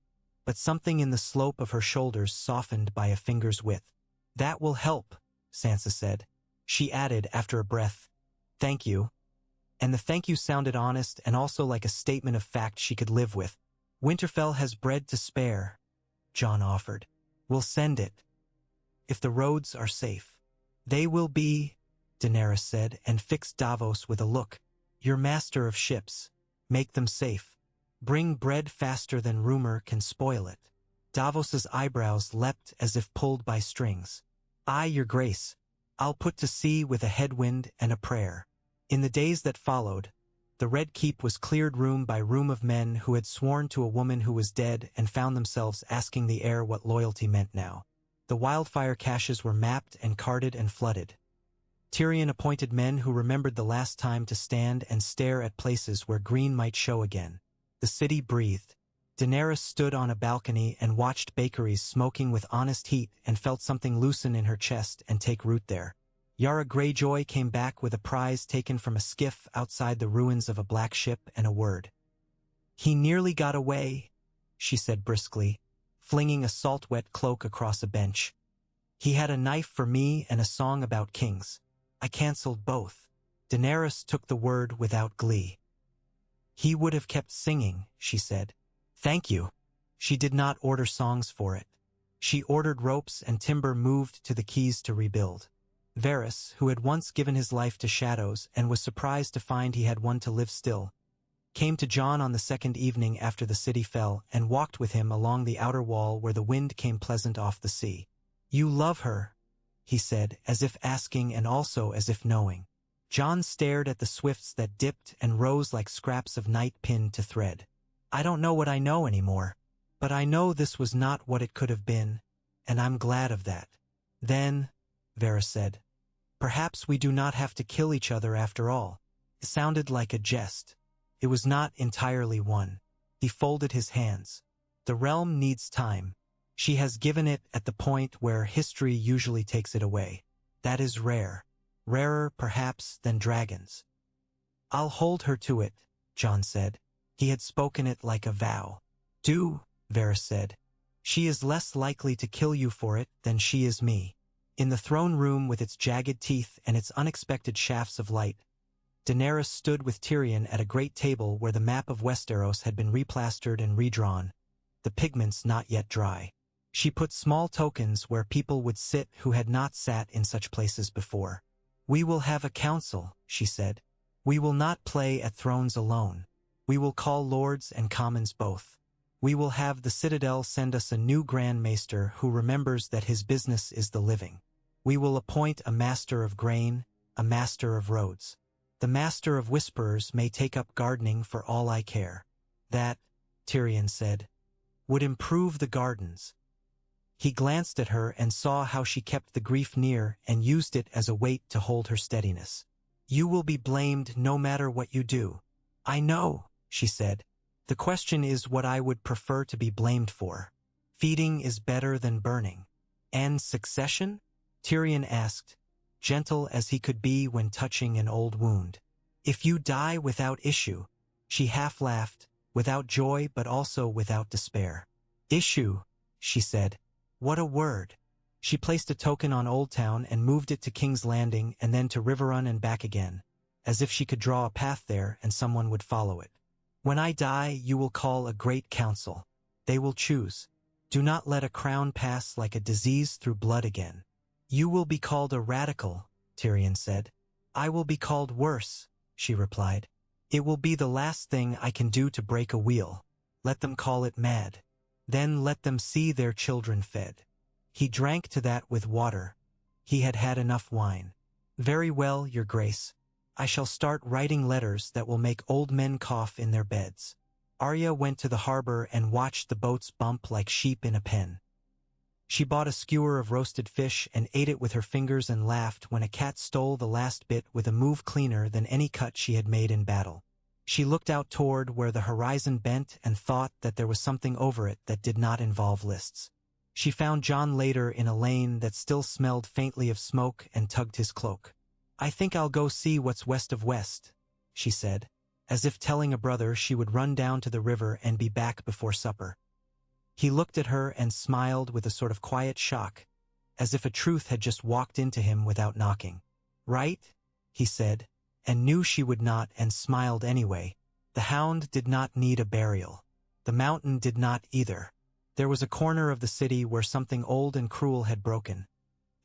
but something in the slope of her shoulders softened by a finger's width. "That will help," Sansa said. She added after a breath, "Thank you." And the thank you sounded honest and also like a statement of fact she could live with. "Winterfell has bread to spare," Jon offered. "We'll send it. If the roads are safe." "They will be," Daenerys said, and fixed Davos with a look. "You're master of ships. Make them safe. Bring bread faster than rumor can spoil it." Davos's eyebrows leapt as if pulled by strings. "Aye, your grace. I'll put to sea with a headwind and a prayer." In the days that followed, the Red Keep was cleared room by room of men who had sworn to a woman who was dead and found themselves asking the air what loyalty meant now. The wildfire caches were mapped and carded and flooded. Tyrion appointed men who remembered the last time to stand and stare at places where green might show again. The city breathed. Daenerys stood on a balcony and watched bakeries smoking with honest heat and felt something loosen in her chest and take root there. Yara Greyjoy came back with a prize taken from a skiff outside the ruins of a black ship and a word. "He nearly got away," she said briskly, flinging a salt-wet cloak across a bench. "He had a knife for me and a song about kings. I cancelled both." Daenerys took the word without glee. "He would have kept singing," she said. "Thank you." She did not order songs for it. She ordered ropes and timber moved to the quays to rebuild. Varys, who had once given his life to shadows and was surprised to find he had one to live still, came to Jon on the second evening after the city fell and walked with him along the outer wall where the wind came pleasant off the sea. "You love her," he said, as if asking and also as if knowing. Jon stared at the swifts that dipped and rose like scraps of night pinned to thread. "I don't know what I know anymore, but I know this was not what it could have been, and I'm glad of that." "Then," Varys said, "perhaps we do not have to kill each other after all." It sounded like a jest. It was not entirely one. He folded his hands. "The realm needs time. She has given it at the point where history usually takes it away. That is rare. Rarer, perhaps, than dragons." "I'll hold her to it," Jon said. He had spoken it like a vow. "Do," Varys said. "She is less likely to kill you for it than she is me." In the throne room with its jagged teeth and its unexpected shafts of light, Daenerys stood with Tyrion at a great table where the map of Westeros had been replastered and redrawn, the pigments not yet dry. She put small tokens where people would sit who had not sat in such places before. "We will have a council," she said. "We will not play at thrones alone. We will call lords and commons both. We will have the citadel send us a new Grand Maester who remembers that his business is the living. We will appoint a master of grain, a master of roads. The master of whisperers may take up gardening for all I care." "That," Tyrion said, "would improve the gardens." He glanced at her and saw how she kept the grief near and used it as a weight to hold her steadiness. "You will be blamed no matter what you do." "I know," she said. "The question is what I would prefer to be blamed for. Feeding is better than burning." "And succession?" Tyrion asked, gentle as he could be when touching an old wound. "If you die without issue," she half laughed, without joy but also without despair. "Issue," she said. "What a word." She placed a token on Old Town and moved it to King's Landing and then to Riverrun and back again, as if she could draw a path there and someone would follow it. "When I die, you will call a great council. They will choose. Do not let a crown pass like a disease through blood again." "You will be called a radical," Tyrion said. "I will be called worse," she replied. "It will be the last thing I can do to break a wheel. Let them call it mad. Then let them see their children fed." He drank to that with water. He had had enough wine. "Very well, Your Grace. I shall start writing letters that will make old men cough in their beds." Arya went to the harbor and watched the boats bump like sheep in a pen. She bought a skewer of roasted fish and ate it with her fingers and laughed when a cat stole the last bit with a move cleaner than any cut she had made in battle. She looked out toward where the horizon bent and thought that there was something over it that did not involve lists. She found Jon later in a lane that still smelled faintly of smoke and tugged his cloak. "I think I'll go see what's west of west," she said, as if telling a brother she would run down to the river and be back before supper. He looked at her and smiled with a sort of quiet shock, as if a truth had just walked into him without knocking. "Right?" he said, and knew she would not and smiled anyway. The hound did not need a burial. The mountain did not either. There was a corner of the city where something old and cruel had broken,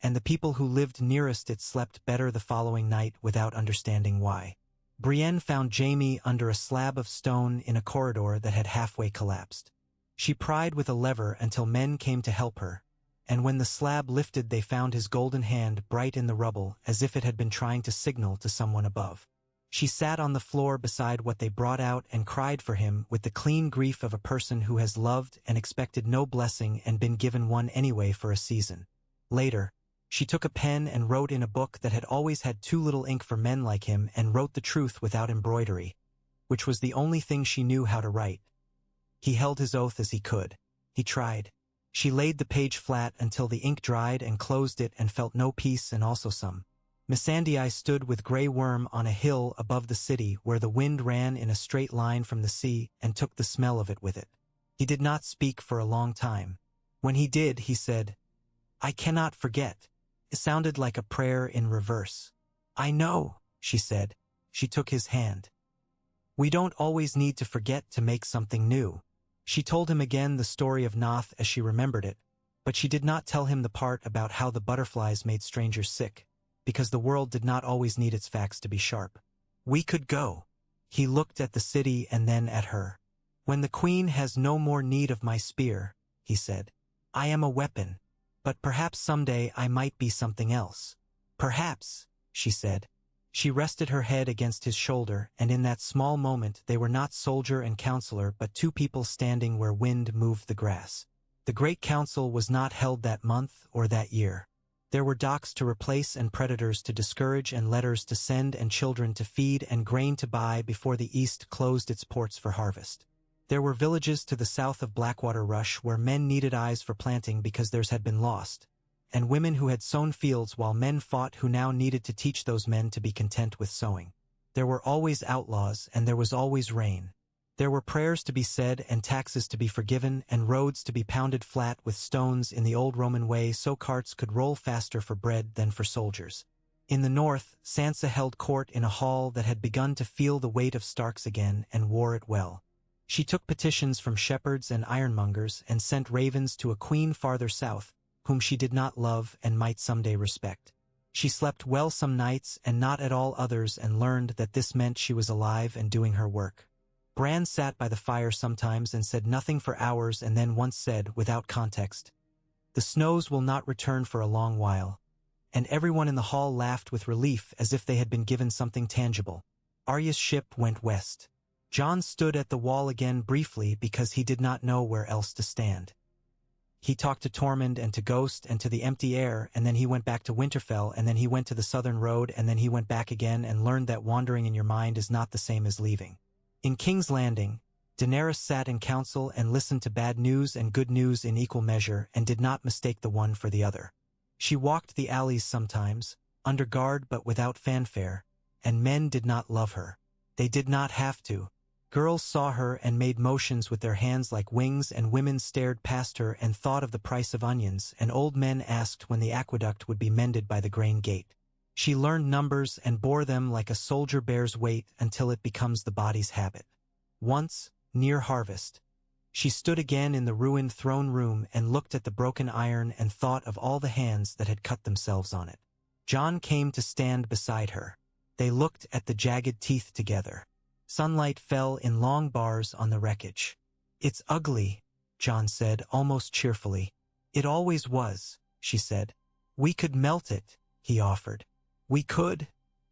and the people who lived nearest it slept better the following night without understanding why. Brienne found Jaime under a slab of stone in a corridor that had halfway collapsed. She pried with a lever until men came to help her, and when the slab lifted they found his golden hand bright in the rubble as if it had been trying to signal to someone above. She sat on the floor beside what they brought out and cried for him with the clean grief of a person who has loved and expected no blessing and been given one anyway for a season. Later, she took a pen and wrote in a book that had always had too little ink for men like him and wrote the truth without embroidery, which was the only thing she knew how to write. He held his oath as he could. He tried. She laid the page flat until the ink dried and closed it and felt no peace and also some. Missandei stood with Grey Worm on a hill above the city where the wind ran in a straight line from the sea and took the smell of it with it. He did not speak for a long time. When he did, he said, "I cannot forget." It sounded like a prayer in reverse. "I know," she said. She took his hand. "We don't always need to forget to make something new." She told him again the story of Noth as she remembered it, but she did not tell him the part about how the butterflies made strangers sick, because the world did not always need its facts to be sharp. "We could go." He looked at the city and then at her. "When the queen has no more need of my spear," he said. "I am a weapon, but perhaps someday I might be something else." "Perhaps," she said. She rested her head against his shoulder, and in that small moment they were not soldier and counselor but two people standing where wind moved the grass. The Great Council was not held that month or that year. There were docks to replace and predators to discourage and letters to send and children to feed and grain to buy before the East closed its ports for harvest. There were villages to the south of Blackwater Rush where men needed eyes for planting because theirs had been lost, and women who had sown fields while men fought who now needed to teach those men to be content with sowing. There were always outlaws and there was always rain. There were prayers to be said and taxes to be forgiven and roads to be pounded flat with stones in the old Roman way so carts could roll faster for bread than for soldiers. In the north, Sansa held court in a hall that had begun to feel the weight of Starks again and wore it well. She took petitions from shepherds and ironmongers and sent ravens to a queen farther south, whom she did not love and might someday respect. She slept well some nights and not at all others and learned that this meant she was alive and doing her work. Bran sat by the fire sometimes and said nothing for hours and then once said, without context, "The Snows will not return for a long while." And everyone in the hall laughed with relief as if they had been given something tangible. Arya's ship went west. Jon stood at the wall again briefly because he did not know where else to stand. He talked to Tormund and to Ghost and to the empty air, and then he went back to Winterfell, and then he went to the southern road, and then he went back again and learned that wandering in your mind is not the same as leaving. In King's Landing, Daenerys sat in council and listened to bad news and good news in equal measure and did not mistake the one for the other. She walked the alleys sometimes, under guard but without fanfare, and men did not love her. They did not have to. Girls saw her and made motions with their hands like wings, and women stared past her and thought of the price of onions, and old men asked when the aqueduct would be mended by the grain gate. She learned numbers and bore them like a soldier bears weight until it becomes the body's habit. Once, near harvest, she stood again in the ruined throne room and looked at the broken iron and thought of all the hands that had cut themselves on it. Jon came to stand beside her. They looked at the jagged teeth together. Sunlight fell in long bars on the wreckage. "It's ugly," Jon said, almost cheerfully. "It always was," she said. "We could melt it," he offered. "We could,"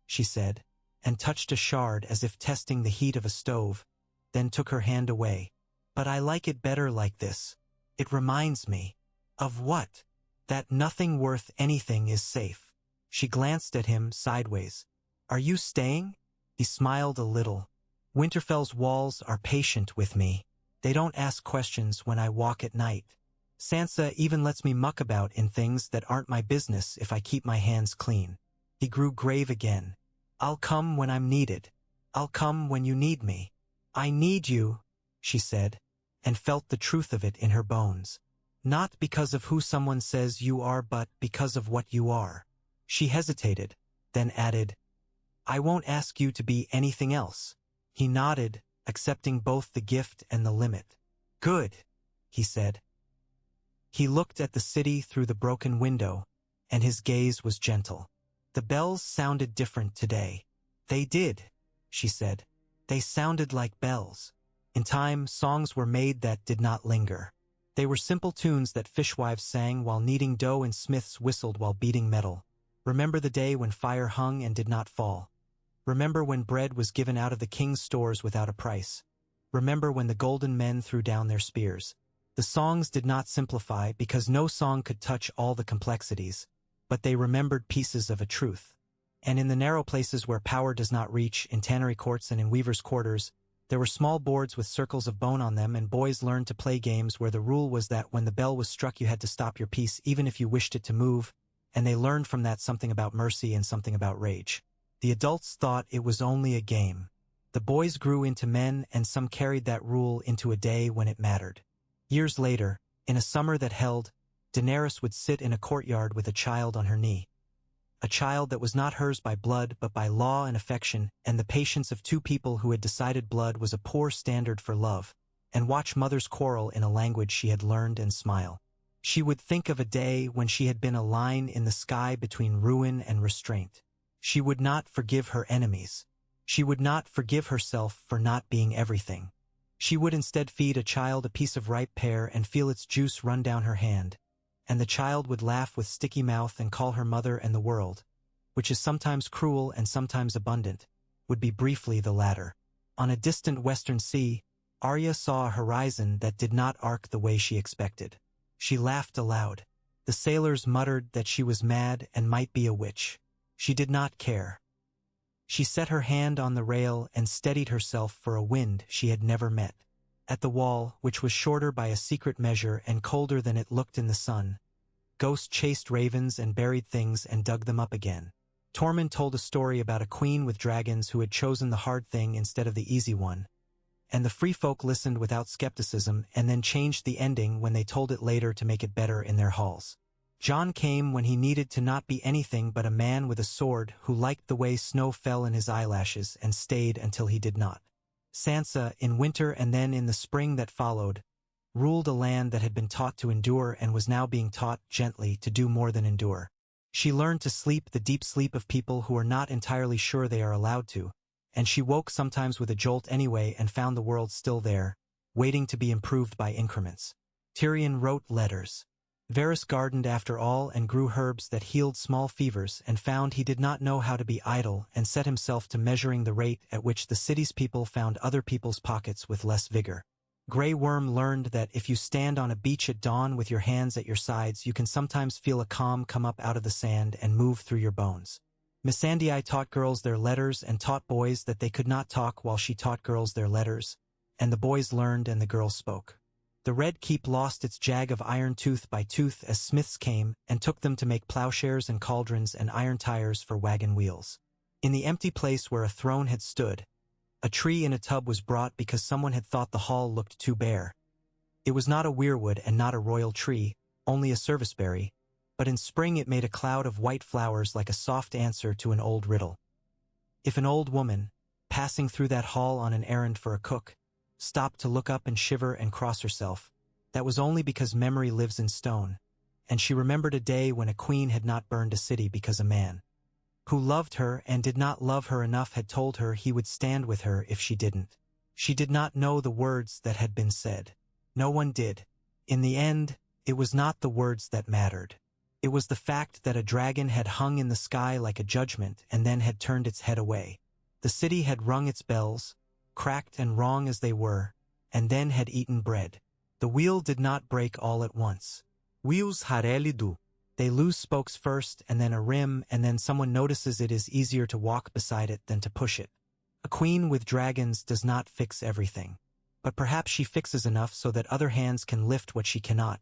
she said, and touched a shard as if testing the heat of a stove, then took her hand away. "But I like it better like this. It reminds me." "Of what?" "That nothing worth anything is safe." She glanced at him sideways. "Are you staying?" He smiled a little. "Winterfell's walls are patient with me. They don't ask questions when I walk at night. Sansa even lets me muck about in things that aren't my business if I keep my hands clean." He grew grave again. "I'll come when I'm needed. I'll come when you need me." "I need you," she said, and felt the truth of it in her bones. "Not because of who someone says you are, but because of what you are." She hesitated, then added, "I won't ask you to be anything else." He nodded, accepting both the gift and the limit. "Good," he said. He looked at the city through the broken window, and his gaze was gentle. "The bells sounded different today." "They did," she said. "They sounded like bells." In time, songs were made that did not linger. They were simple tunes that fishwives sang while kneading dough and smiths whistled while beating metal. Remember the day when fire hung and did not fall. Remember when bread was given out of the king's stores without a price. Remember when the golden men threw down their spears. The songs did not simplify because no song could touch all the complexities, but they remembered pieces of a truth. And in the narrow places where power does not reach, in tannery courts and in weavers' quarters, there were small boards with circles of bone on them, and boys learned to play games where the rule was that when the bell was struck you had to stop your piece even if you wished it to move, and they learned from that something about mercy and something about rage. The adults thought it was only a game. The boys grew into men, and some carried that rule into a day when it mattered. Years later, in a summer that held, Daenerys would sit in a courtyard with a child on her knee. A child that was not hers by blood but by law and affection and the patience of two people who had decided blood was a poor standard for love, and watch mothers quarrel in a language she had learned and smile. She would think of a day when she had been a line in the sky between ruin and restraint. She would not forgive her enemies. She would not forgive herself for not being everything. She would instead feed a child a piece of ripe pear and feel its juice run down her hand, and the child would laugh with sticky mouth and call her mother, and the world, which is sometimes cruel and sometimes abundant, would be briefly the latter. On a distant western sea, Arya saw a horizon that did not arc the way she expected. She laughed aloud. The sailors muttered that she was mad and might be a witch. She did not care. She set her hand on the rail and steadied herself for a wind she had never met. At the wall, which was shorter by a secret measure and colder than it looked in the sun, Ghost chased ravens and buried things and dug them up again. Tormund told a story about a queen with dragons who had chosen the hard thing instead of the easy one, and the free folk listened without skepticism and then changed the ending when they told it later to make it better in their halls. Jon came when he needed to not be anything but a man with a sword who liked the way snow fell in his eyelashes and stayed until he did not. Sansa, in winter and then in the spring that followed, ruled a land that had been taught to endure and was now being taught, gently, to do more than endure. She learned to sleep the deep sleep of people who are not entirely sure they are allowed to, and she woke sometimes with a jolt anyway and found the world still there, waiting to be improved by increments. Tyrion wrote letters. Varys gardened after all and grew herbs that healed small fevers and found he did not know how to be idle and set himself to measuring the rate at which the city's people found other people's pockets with less vigor. Grey Worm learned that if you stand on a beach at dawn with your hands at your sides, you can sometimes feel a calm come up out of the sand and move through your bones. Missandei taught girls their letters and taught boys that they could not talk while she taught girls their letters, and the boys learned and the girls spoke. The Red Keep lost its jag of iron tooth by tooth as smiths came and took them to make plowshares and cauldrons and iron tires for wagon wheels. In the empty place where a throne had stood, a tree in a tub was brought because someone had thought the hall looked too bare. It was not a weirwood and not a royal tree, only a serviceberry, but in spring it made a cloud of white flowers like a soft answer to an old riddle. If an old woman, passing through that hall on an errand for a cook, stopped to look up and shiver and cross herself, that was only because memory lives in stone, and she remembered a day when a queen had not burned a city because a man who loved her and did not love her enough had told her he would stand with her if she didn't. She did not know the words that had been said. No one did. In the end, it was not the words that mattered. It was the fact that a dragon had hung in the sky like a judgment and then had turned its head away. The city had rung its bells, cracked and wrong as they were, and then had eaten bread. The wheel did not break all at once. Wheels hareli do. They lose spokes first and then a rim, and then someone notices it is easier to walk beside it than to push it. A queen with dragons does not fix everything, but perhaps she fixes enough so that other hands can lift what she cannot,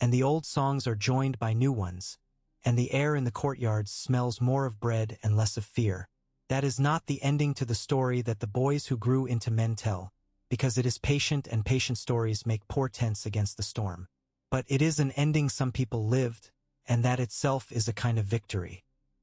and the old songs are joined by new ones, and the air in the courtyards smells more of bread and less of fear. That is not the ending to the story that the boys who grew into men tell, because it is patient and patient stories make portents against the storm. But it is an ending some people lived, and that itself is a kind of victory.